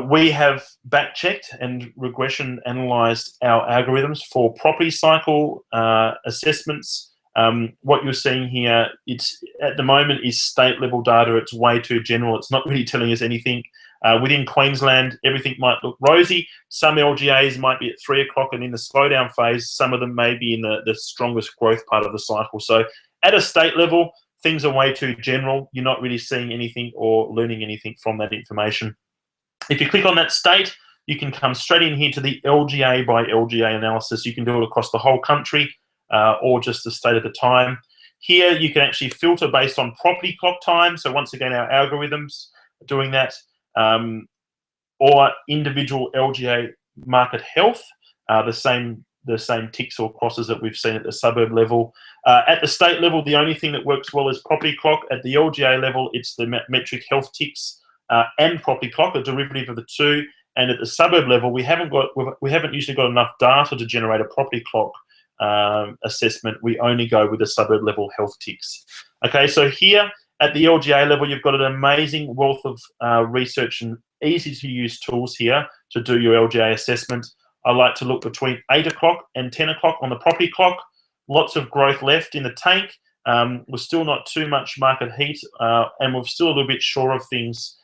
we have back-checked and regression analyzed our algorithms for property cycle assessments. What you're seeing here, it's at the moment is state-level data. It's way too general. It's not really telling us anything. Within Queensland, everything might look rosy. Some LGAs might be at 3 o'clock and in the slowdown phase. Some of them may be in the strongest growth part of the cycle. So at a state level, things are way too general. You're not really seeing anything or learning anything from that information. If you click on that state, you can come straight in here to the LGA by LGA analysis. You can do it across the whole country or just the state at the time. Here, you can actually filter based on property clock time. So once again, our algorithms are doing that. Or individual LGA market health, the same ticks or crosses that we've seen at the suburb level. At the state level, the only thing that works well is property clock. At the LGA level, it's the metric health ticks and property clock, a derivative of the two. And at the suburb level, we haven't usually got enough data to generate a property clock assessment. We only go with the suburb level health ticks. Okay, so here at the LGA level, you've got an amazing wealth of research and easy to use tools here to do your LGA assessment. I like to look between 8 o'clock and 10 o'clock on the property clock. Lots of growth left in the tank. We're still not too much market heat, and we're still a little bit short of things.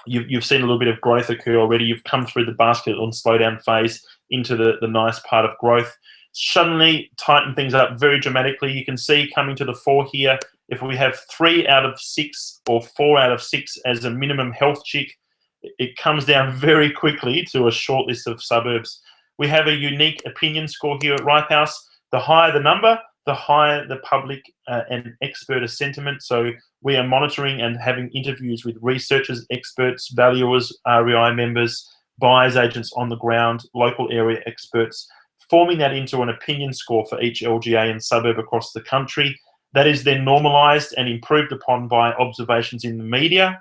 You've seen a little bit of growth occur already. You've come through the basket on slowdown phase into the nice part of growth. Suddenly tighten things up very dramatically. You can see coming to the fore here, if we have 3 out of 6 or 4 out of 6 as a minimum health check, it comes down very quickly to a short list of suburbs. We have a unique opinion score here at Ripehouse. The higher the number, the higher the public and expert sentiment. So we are monitoring and having interviews with researchers, experts, valuers, REI members, buyers agents on the ground, local area experts, forming that into an opinion score for each LGA and suburb across the country. That is then normalised and improved upon by observations in the media,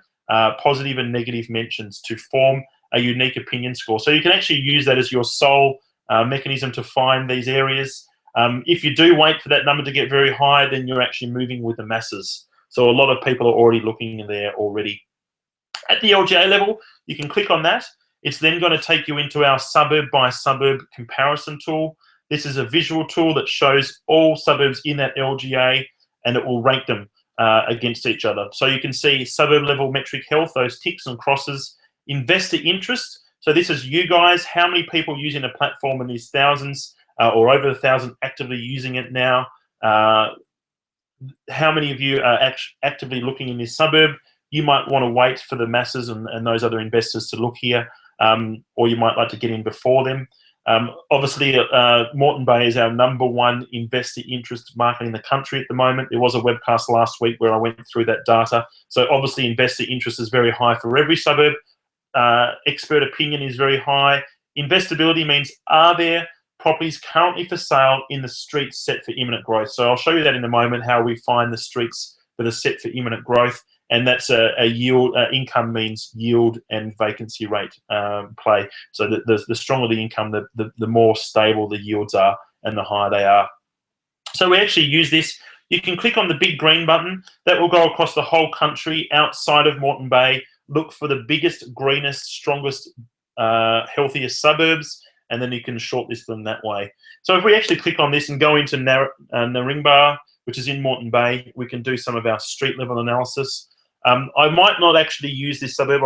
positive and negative mentions to form a unique opinion score. So you can actually use that as your sole mechanism to find these areas. If you do wait for that number to get very high, then you're actually moving with the masses. So a lot of people are already looking in there already. At the LGA level, you can click on that. It's then going to take you into our suburb by suburb comparison tool. This is a visual tool that shows all suburbs in that LGA, and it will rank them against each other. So you can see suburb level metric health, those ticks and crosses, investor interest. So this is you guys, how many people using the platform, and these thousands or over 1,000 actively using it now. How many of you are actively looking in this suburb? You might want to wait for the masses and those other investors to look here, or you might like to get in before them. Obviously, Moreton Bay is our #1 investor interest market in the country at the moment. There was a webcast last week where I went through that data. So obviously, investor interest is very high for every suburb. Expert opinion is very high. Investability means, are there properties currently for sale in the streets set for imminent growth? So I'll show you that in a moment, how we find the streets that are set for imminent growth. And that's a yield. Income means yield and vacancy rate play. So the stronger the income, the more stable the yields are and the higher they are. So we actually use this. You can click on the big green button. That will go across the whole country outside of Moreton Bay. Look for the biggest, greenest, strongest, healthiest suburbs, and then you can shortlist them that way. So if we actually click on this and go into Naringbah, which is in Moreton Bay, we can do some of our street level analysis. I might not actually use this suburb.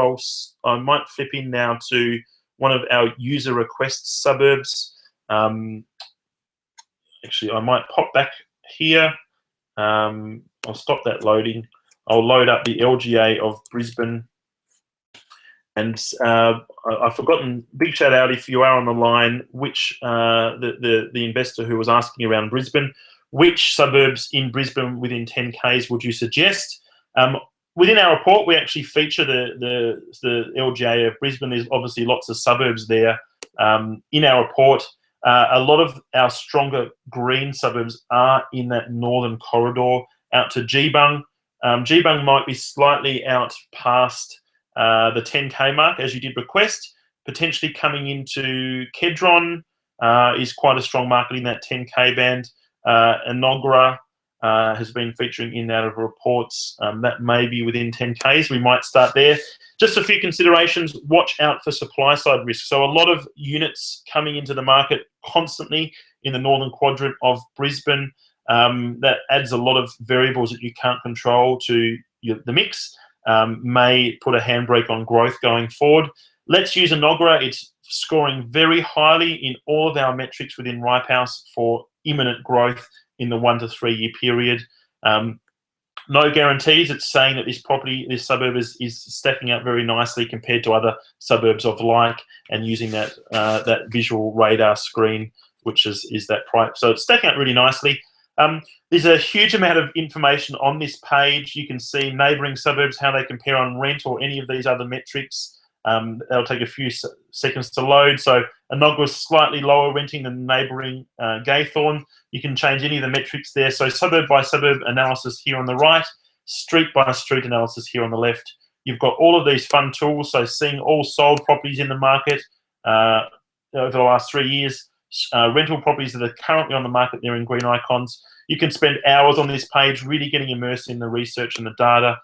I might flip in now to one of our user request suburbs. Actually, I might pop back here. I'll stop that loading. I'll load up the LGA of Brisbane. And I've forgotten, big shout out if you are on the line, which the investor who was asking around Brisbane, which suburbs in Brisbane within 10 Ks would you suggest? Within our report, we actually feature the LGA of Brisbane. There's obviously lots of suburbs there. In our report, a lot of our stronger green suburbs are in that northern corridor out to Geebung. Geebung might be slightly out past the 10K mark, as you did request. Potentially coming into Kedron is quite a strong market in that 10K band. Enoggera has been featuring in out of reports that may be within 10Ks. We might start there. Just a few considerations. Watch out for supply side risk. So a lot of units coming into the market constantly in the northern quadrant of Brisbane. That adds a lot of variables that you can't control to the mix. May put a handbrake on growth going forward. Let's use Enoggera. It's scoring very highly in all of our metrics within Ripehouse for imminent growth in the 1 to 3 year period. No guarantees. It's saying that this suburb is stacking up very nicely compared to other suburbs of like, and using that visual radar screen, which is that price. So it's stacking up really nicely. There's a huge amount of information on this page. You can see neighbouring suburbs, how they compare on rent or any of these other metrics. They'll take a few seconds to load. So Enoggera is slightly lower renting than neighbouring Gaythorne. You can change any of the metrics there. So suburb by suburb analysis here on the right, street by street analysis here on the left. You've got all of these fun tools. So seeing all sold properties in the market over the last 3 years, rental properties that are currently on the market there in green icons. You can spend hours on this page really getting immersed in the research and the data.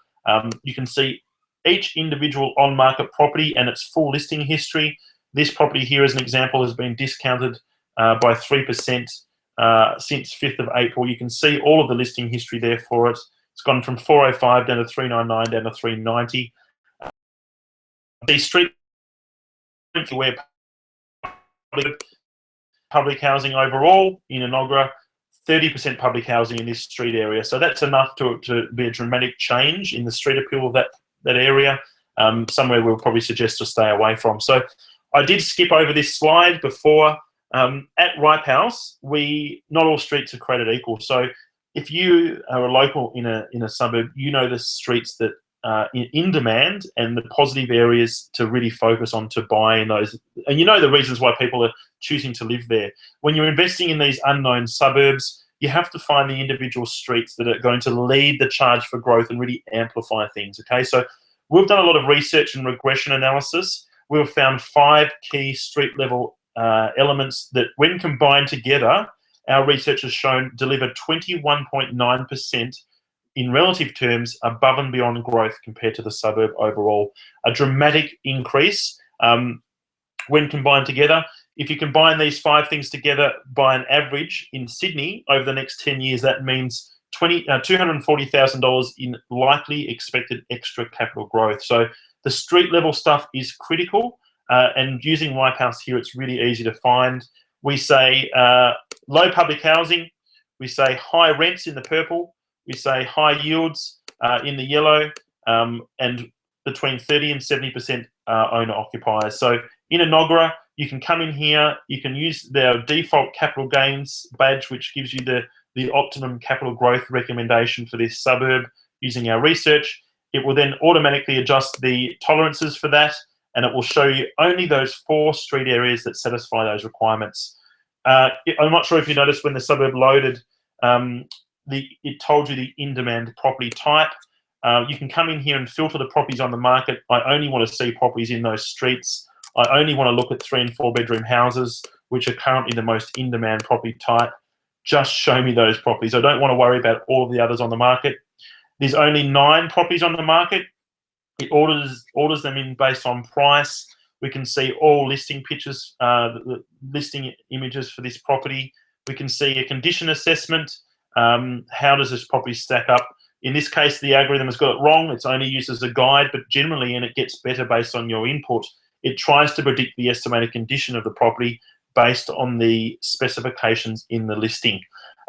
You can see each individual on-market property and its full listing history. This property here, as an example, has been discounted by 3% since 5th of April. You can see all of the listing history there for it. It's gone from 405 down to 399 down to 390. These street where public housing overall in Enoggera, 30% public housing in this street area. So that's enough to be a dramatic change in the street appeal of that area, somewhere we'll probably suggest to stay away from. So I did skip over this slide before. At Ripehouse, not all streets are created equal. So if you are a local in a suburb, you know the streets that are in demand and the positive areas to really focus on to buy in those. And you know the reasons why people are choosing to live there. When you're investing in these unknown suburbs, you have to find the individual streets that are going to lead the charge for growth and really amplify things, okay? So we've done a lot of research and regression analysis. We've found 5 key street level elements that, when combined together, our research has shown deliver 21.9% in relative terms above and beyond growth compared to the suburb overall. A dramatic increase when combined together. If you combine these 5 things together by an average in Sydney over the next 10 years, that means $240,000 in likely expected extra capital growth. So the street level stuff is critical, and using Ripehouse here, it's really easy to find. We say low public housing, we say high rents in the purple, we say high yields in the yellow, and between 30 and 70% owner occupiers. So in Enoggera, You can come in here, you can use their default capital gains badge, which gives you the optimum capital growth recommendation for this suburb using our research. It will then automatically adjust the tolerances for that, and it will show you only those 4 street areas that satisfy those requirements. I'm not sure if you noticed when the suburb loaded, it told you the in-demand property type. You can come in here and filter the properties on the market. I only want to see properties in those streets. I only want to look at 3 and 4 bedroom houses, which are currently the most in-demand property type. Just show me those properties. I don't want to worry about all of the others on the market. There's only 9 properties on the market. It orders them in based on price. We can see all listing pictures, the listing images for this property. We can see a condition assessment. How does this property stack up? In this case, the algorithm has got it wrong. It's only used as a guide, but generally, and it gets better based on your input, it tries to predict the estimated condition of the property based on the specifications in the listing.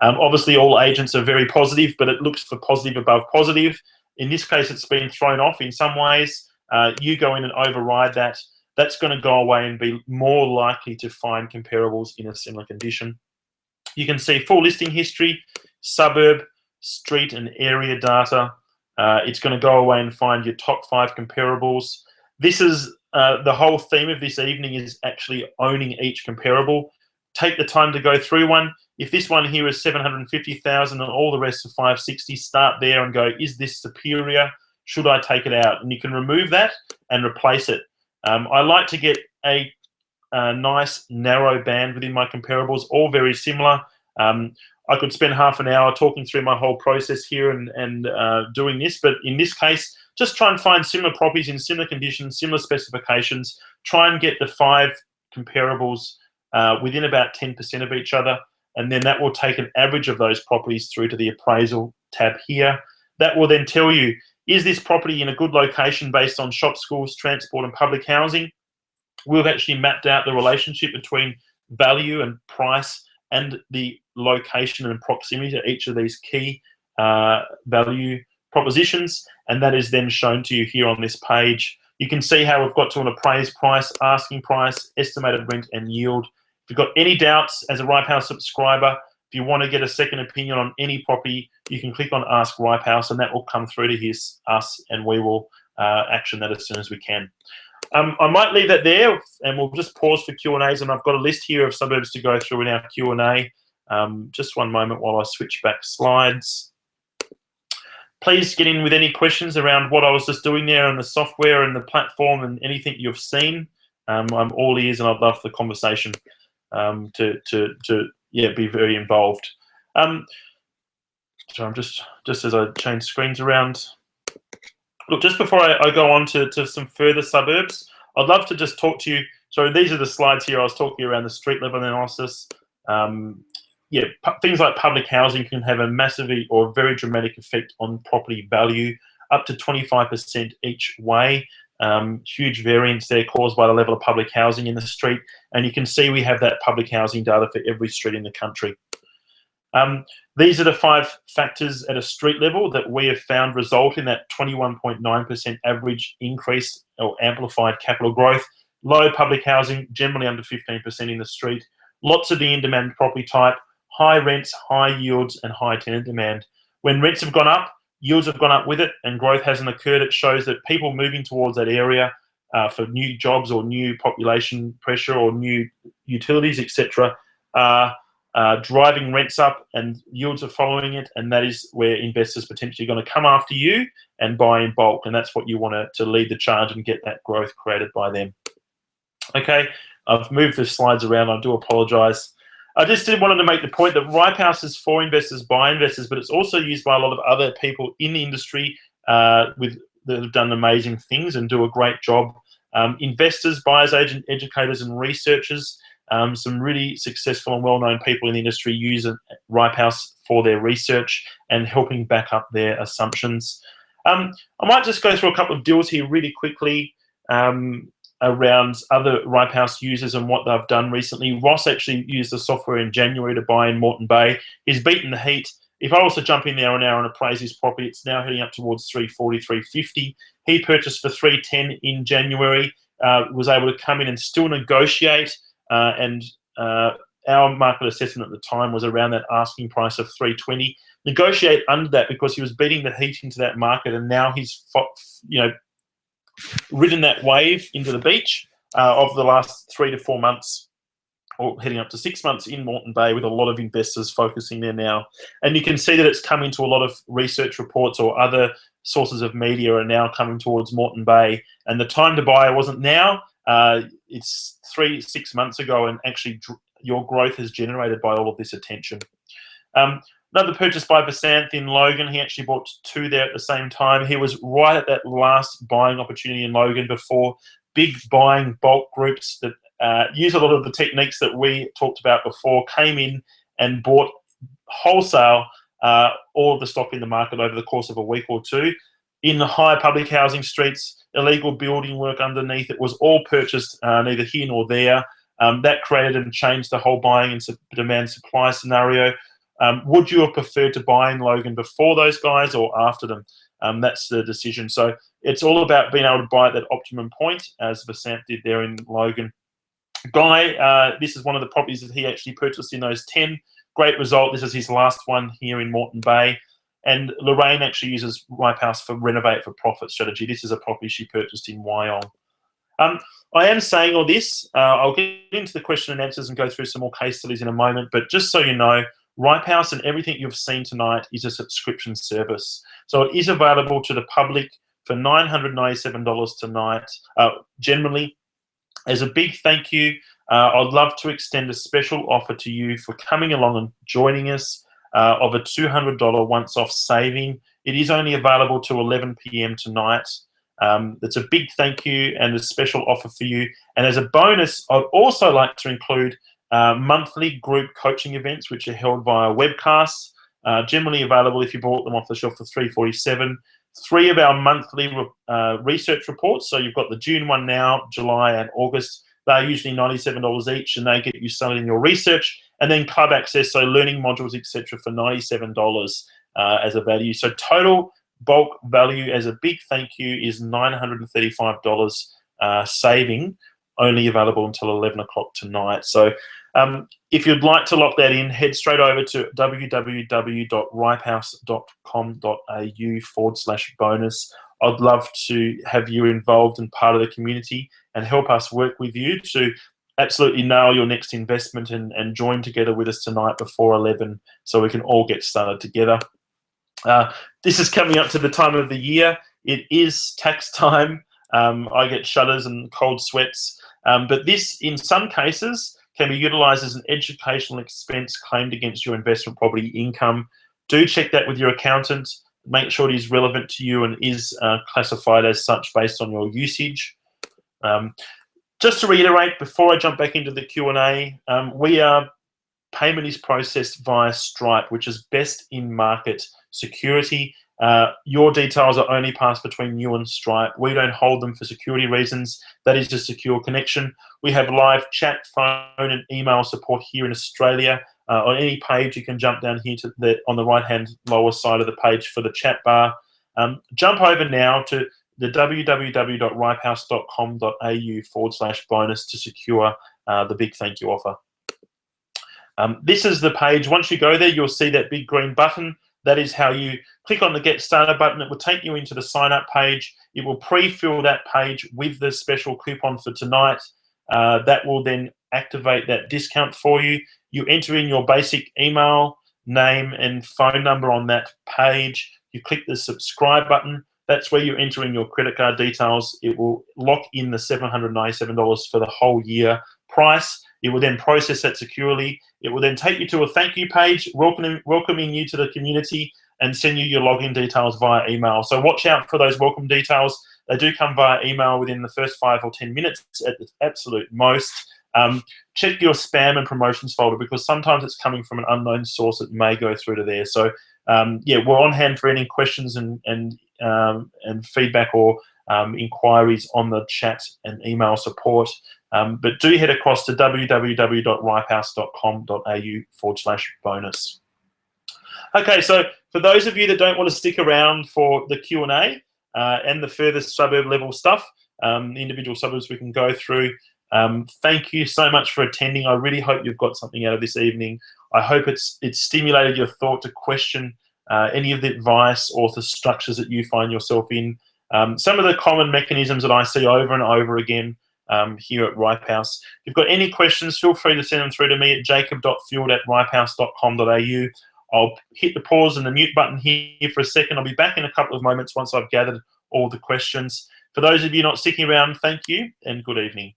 Obviously, all agents are very positive, but it looks for positive above positive. In this case, it's been thrown off in some ways. You go in and override that. That's going to go away and be more likely to find comparables in a similar condition. You can see full listing history, suburb, street and area data. It's going to go away and find your top 5 comparables. This is the whole theme of this evening is actually owning each comparable. Take the time to go through one. If this one here is 750,000 and all the rest are 560, start there and go, is this superior? Should I take it out? And you can remove that and replace it. I like to get a nice narrow band within my comparables, all very similar. I could spend half an hour talking through my whole process here and doing this, but in this case, just try and find similar properties in similar conditions, similar specifications. Try and get the 5 comparables within about 10% of each other, and then that will take an average of those properties through to the appraisal tab here. That will then tell you, is this property in a good location based on shop, schools, transport, and public housing? We've actually mapped out the relationship between value and price and the location and proximity to each of these key value propositions, and that is then shown to you here on this page. You can see how we've got to an appraised price, asking price, estimated rent, and yield. If you've got any doubts as a Ripehouse subscriber, if you want to get a second opinion on any property, you can click on Ask Ripehouse, and that will come through to us, and we will action that as soon as we can. I might leave that there, and we'll just pause for Q&As, and I've got a list here of suburbs to go through in our Q&A. Just one moment while I switch back slides. Please get in with any questions around what I was just doing there and the software and the platform and anything you've seen. I'm all ears, and I'd love the conversation to be very involved. So I'm just as I change screens around. Look, just before I go on to some further suburbs, I'd love to just talk to you. So these are the slides here. I was talking around the street level analysis. Things like public housing can have a massively or very dramatic effect on property value, up to 25% each way. Huge variance there caused by the level of public housing in the street. And you can see we have that public housing data for every street in the country. These are the 5 factors at a street level that we have found result in that 21.9% average increase or amplified capital growth. Low public housing, generally under 15% in the street. Lots of the in-demand property type, high rents, high yields, and high tenant demand. When rents have gone up, yields have gone up with it, and growth hasn't occurred. It shows that people moving towards that area for new jobs or new population pressure or new utilities, etc., driving rents up, and yields are following it, and that is where investors potentially going to come after you and buy in bulk, and that's what you want to lead the charge and get that growth created by them. Okay, I've moved the slides around. I do apologise. I just wanted to make the point that Ripehouse is for investors, by investors, but it's also used by a lot of other people in the industry that have done amazing things and do a great job. Investors, buyers, agent, educators, and researchers. Some really successful and well-known people in the industry use Ripehouse for their research and helping back up their assumptions. I might just go through a couple of deals here really quickly around other Ripehouse users and what they've done recently. Ross actually used the software in January to buy in Moreton Bay. He's beaten the heat. If I was to jump in there now and appraise his property, it's now heading up towards 340, 350. He purchased for 310 in January. was able to come in and still negotiate, and our market assessment at the time was around that asking price of 320. Negotiate under that because he was beating the heat into that market, and now he's ridden that wave into the beach of the last 3 to 4 months, or heading up to 6 months in Moreton Bay, with a lot of investors focusing there now. And you can see that it's come into a lot of research reports, or other sources of media are now coming towards Moreton Bay. And the time to buy wasn't now, it's 6 months ago, and actually your growth is generated by all of this attention. Another purchase by Vasanth in Logan. He actually bought 2 there at the same time. He was right at that last buying opportunity in Logan before big buying bulk groups that use a lot of the techniques that we talked about before came in and bought wholesale all of the stock in the market over the course of a week or two. In the high public housing streets, illegal building work underneath, it was all purchased neither here nor there. That created and changed the whole buying and demand supply scenario. Would you have preferred to buy in Logan before those guys or after them? That's the decision. So it's all about being able to buy at that optimum point, as Vasanth did there in Logan. Guy, this is one of the properties that he actually purchased in those 10. Great result. This is his last one here in Moreton Bay. And Lorraine actually uses Ripe House for renovate for profit strategy. This is a property she purchased in Wyong. I am saying all this. I'll get into the question and answers and go through some more case studies in a moment. But just so you know, Ripe House and everything you've seen tonight is a subscription service. So it is available to the public for $997 tonight, generally. As a big thank you, I'd love to extend a special offer to you for coming along and joining us of a $200 once-off saving. It is only available to 11 p.m. tonight. It's a big thank you and a special offer for you. And as a bonus, I'd also like to include monthly group coaching events, which are held via webcasts, generally available if you bought them off the shelf for $347. 3 of our monthly research reports. So you've got the June one now, July and August. They're usually $97 each, and they get you started in your research. And then club access, so learning modules, etc., for $97 as a value. So total bulk value as a big thank you is $935 saving, only available until 11 o'clock tonight. So if you'd like to lock that in, head straight over to www.ripehouse.com.au/bonus. I'd love to have you involved and part of the community and help us work with you to absolutely nail your next investment and join together with us tonight before 11 so we can all get started together. This is coming up to the time of the year. It is tax time. I get shudders and cold sweats. But this, in some cases, can be utilised as an educational expense claimed against your investment property income. Do check that with your accountant. Make sure it is relevant to you and is classified as such based on your usage. Just to reiterate, before I jump back into the Q&A, payment is processed via Stripe, which is best in market security. Your details are only passed between you and Stripe. We don't hold them for security reasons. That is a secure connection. We have live chat, phone, and email support here in Australia. On any page, you can jump down here to on the right-hand lower side of the page for the chat bar. Jump over now to the www.ripehouse.com.au/bonus to secure the big thank you offer. This is the page. Once you go there, you'll see that big green button. That is how you click on the Get Started button. It will take you into the sign up page. It will pre-fill that page with the special coupon for tonight. That will then activate that discount for you. You enter in your basic email, name, and phone number on that page. You click the subscribe button. That's where you enter in your credit card details. It will lock in the $797 for the whole year price. It will then process that securely. It will then take you to a thank you page, welcoming you to the community and send you your login details via email. So watch out for those welcome details. They do come via email within the first 5 or 10 minutes at the absolute most. Check your spam and promotions folder because sometimes it's coming from an unknown source that may go through to there. So yeah, we're on hand for any questions and feedback or inquiries on the chat and email support. But do head across to www.ripehouse.com.au/bonus. Okay, so for those of you that don't want to stick around for the Q&A and the further suburb level stuff, individual suburbs we can go through. Thank you so much for attending. I really hope you've got something out of this evening. I hope it's stimulated your thought to question any of the advice or the structures that you find yourself in. Some of the common mechanisms that I see over and over again here at Ripehouse. If you've got any questions, feel free to send them through to me at jacob.field@ripehouse.com.au. I'll hit the pause and the mute button here for a second. I'll be back in a couple of moments once I've gathered all the questions. For those of you not sticking around, thank you and good evening.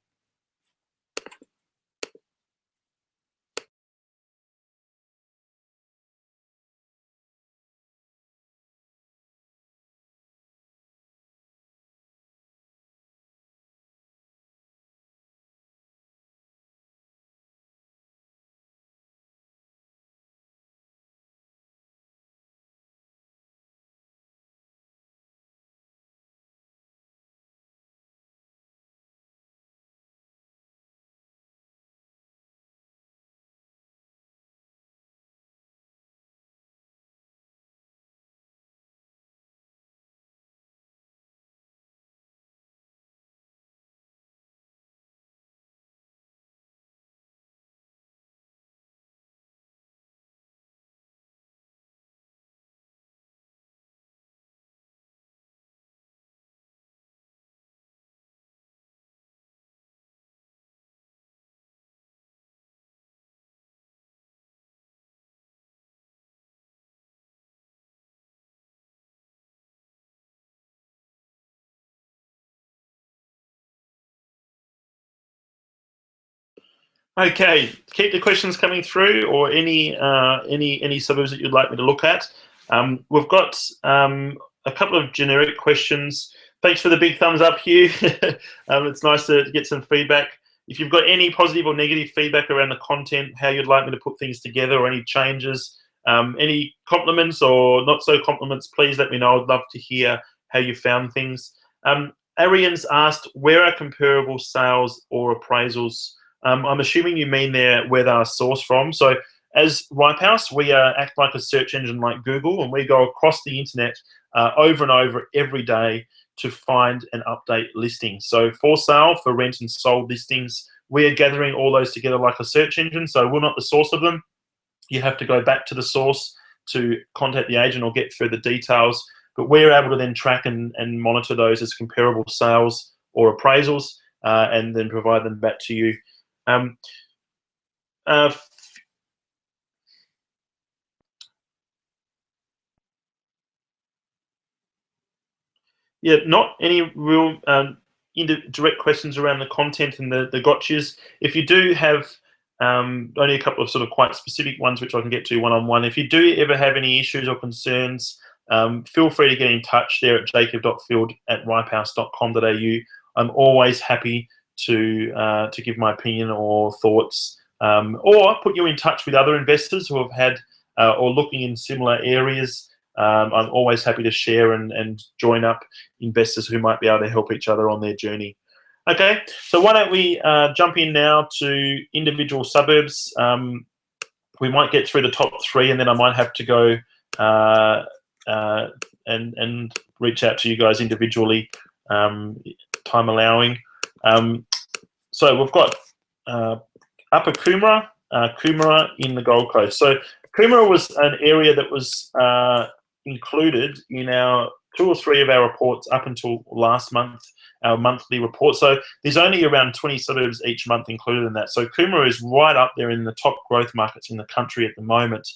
Okay, keep the questions coming through, or any suburbs that you'd like me to look at. We've got a couple of generic questions. Thanks for the big thumbs up, Hugh. It's nice to get some feedback. If you've got any positive or negative feedback around the content, how you'd like me to put things together, or any changes, any compliments or not so compliments, please let me know. I'd love to hear how you found things. Arian's asked, where are comparable sales or appraisals? I'm assuming you mean there where they are sourced from. So as Ripehouse, we act like a search engine like Google, and we go across the internet over and over every day to find and update listings. So for sale, for rent and sold listings, we are gathering all those together like a search engine. So we're not the source of them. You have to go back to the source to contact the agent or get further details. But we're able to then track and monitor those as comparable sales or appraisals and then provide them back to you. Yeah, not any real direct questions around the content and the gotchas. If you do have only a couple of sort of quite specific ones, which I can get to one-on-one. If you do ever have any issues or concerns, feel free to get in touch there at jacob.field@ripehouse.com.au. I'm always happy to give my opinion or thoughts, or put you in touch with other investors who have had or looking in similar areas. I'm always happy to share and join up investors who might be able to help each other on their journey. Okay, so why don't we jump in now to individual suburbs. We might get through the top three, and then I might have to go and reach out to you guys individually, time allowing. So we've got Upper Coomera, Coomera in the Gold Coast. So Coomera was an area that was included in our 2 or 3 of our reports up until last month, our monthly report. So there's only around 20 suburbs each month included in that. So Coomera is right up there in the top growth markets in the country at the moment.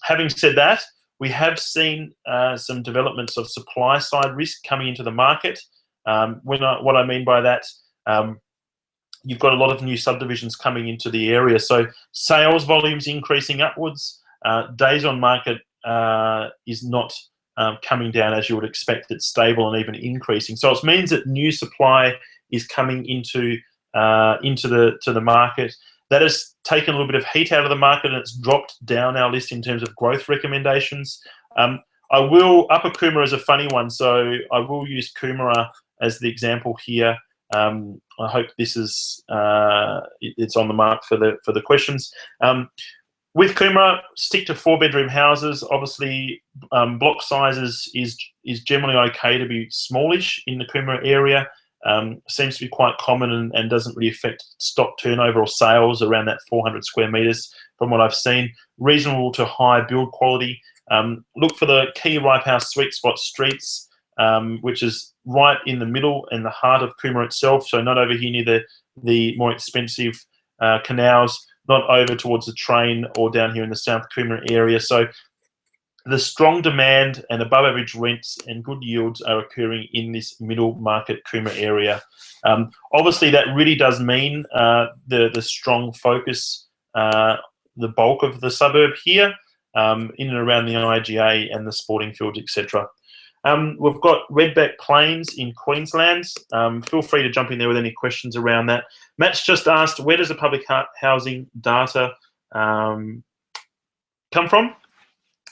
Having said that, we have seen some developments of supply side risk coming into the market. What I mean by that, you've got a lot of new subdivisions coming into the area. So sales volumes increasing upwards. Days on market is not coming down as you would expect. It's stable and even increasing. So it means that new supply is coming into the market. That has taken a little bit of heat out of the market, and it's dropped down our list in terms of growth recommendations. Upper Coomera is a funny one, so I will use Coomera as the example here. I hope this is it's on the mark for the questions. With Coomera, stick to 4-bedroom houses. Obviously, block sizes is generally okay to be smallish in the Coomera area. seems to be quite common and doesn't really affect stock turnover or sales around that 400 square metres from what I've seen. Reasonable to high build quality. Look for the key Ripe House sweet spot streets, which is right in the middle and the heart of Coomera itself, so not over here near the more expensive canals, not over towards the train or down here in the South Coomera area. So the strong demand and above average rents and good yields are occurring in this middle market Coomera area. Obviously, that really does mean the strong focus, the bulk of the suburb here, in and around the IGA and the sporting fields, etc. We've got Redback Plains in Queensland. Feel free to jump in there with any questions around that. Matt's just asked, where does the public housing data come from?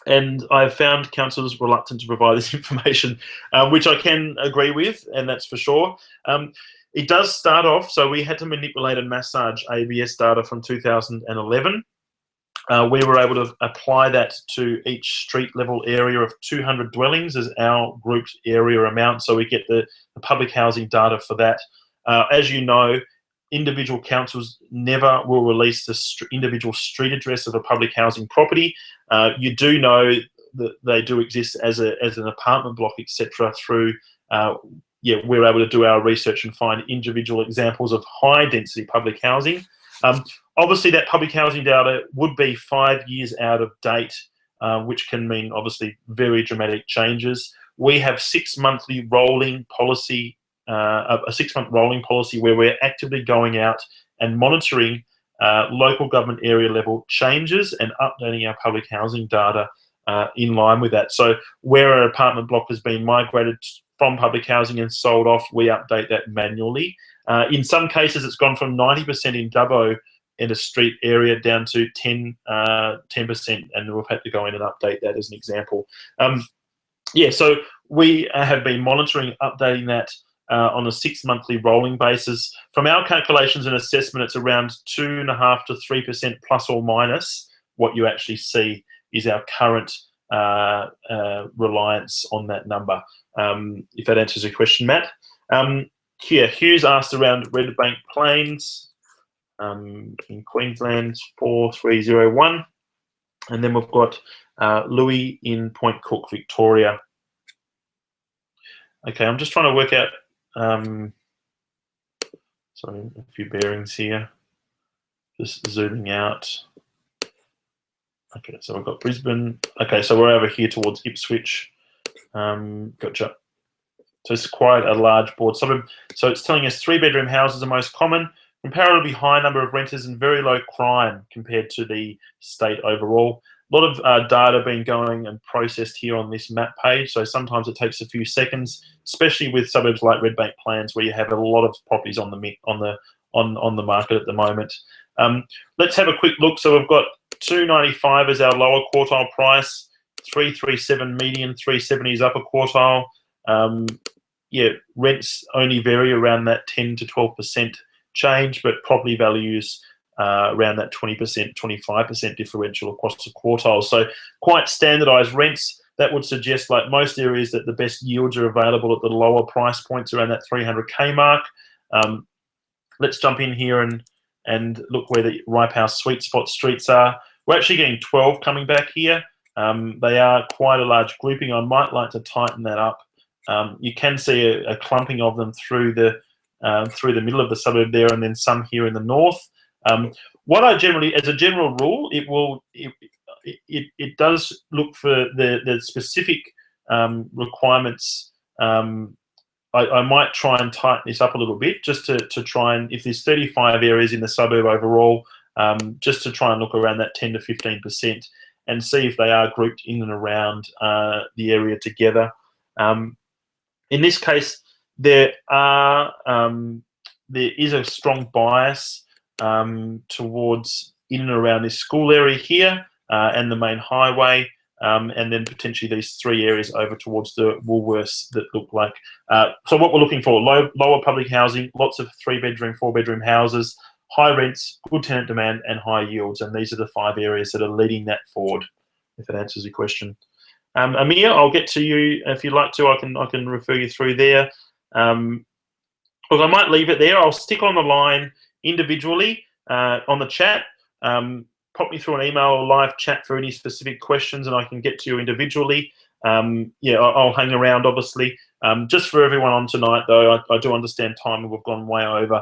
And I've found councils reluctant to provide this information, which I can agree with, and that's for sure. It does start off, so we had to manipulate and massage ABS data from 2011. We were able to apply that to each street level area of 200 dwellings as our grouped area amount, so we get the public housing data for that. As you know, individual councils never will release the individual street address of a public housing property. You do know that they do exist as an apartment block, etc. Through we're able to do our research and find individual examples of high density public housing. Obviously, that public housing data would be 5 years out of date, which can mean obviously very dramatic changes. We have 6 monthly rolling policy. A 6-month rolling policy where we're actively going out and monitoring local government area level changes and updating our public housing data in line with that. So where an apartment block has been migrated from public housing and sold off, we update that manually. In some cases, it's gone from 90% in Dubbo in a street area down to 10%, and we've had to go in and update that as an example. So we have been monitoring, updating that on a 6 monthly rolling basis. From our calculations and assessment, it's around 2.5% to 3% plus or minus. What you actually see is our current reliance on that number. If that answers your question, Matt. Hughes asked around Redbank Plains in Queensland, 4301. And then we've got Louis in Point Cook, Victoria. Okay, I'm just trying to work out sorry, a few bearings here. Just zooming out. Okay, so we've got Brisbane. Okay, so we're over here towards Ipswich. Gotcha. So it's quite a large broad suburb. So it's telling us 3-bedroom houses are most common, comparatively high number of renters and very low crime compared to the state overall. A lot of data being going and processed here on this map page, so sometimes it takes a few seconds, especially with suburbs like Redbank Plains, where you have a lot of properties on the market at the moment. Let's have a quick look. So we've got 295 as our lower quartile price, 337 median, 370 is upper quartile. Rents only vary around that 10 to 12% change, but property values around that 20%, 25% differential across the quartile. So quite standardized rents. That would suggest, like most areas, that the best yields are available at the lower price points around that 300K mark. Let's jump in here and look where the Ripe House sweet spot streets are. We're actually getting 12 coming back here. They are quite a large grouping. I might like to tighten that up. You can see a clumping of them through the middle of the suburb there, and then some here in the north. What I generally, as a general rule, it does look for the specific requirements. I might try and tighten this up a little bit, just to try and, if there's 35 areas in the suburb overall, just to try and look around that 10 to 15% and see if they are grouped in and around the area together. In this case, there is a strong bias towards in and around this school area here and the main highway, and then potentially these 3 areas over towards the Woolworths that look like. So what we're looking for, lower public housing, lots of 3-bedroom, 4-bedroom houses, high rents, good tenant demand, and high yields. And these are the 5 areas that are leading that forward, if that answers your question. Amir, I'll get to you if you'd like to. I can refer you through there. Look, I might leave it there. I'll stick on the line individually on the chat. Pop me through an email or live chat for any specific questions, and I can get to you individually. Yeah, I'll hang around, obviously. Just for everyone on tonight, though, I do understand time, and we've gone way over.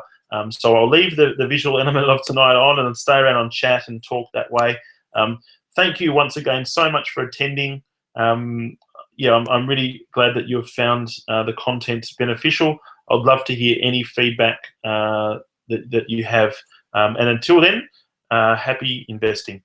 So I'll leave the visual element of tonight on and stay around on chat and talk that way. Thank you once again so much for attending. Yeah, I'm really glad that you've found the content beneficial. I'd love to hear any feedback that you have. And until then, happy investing.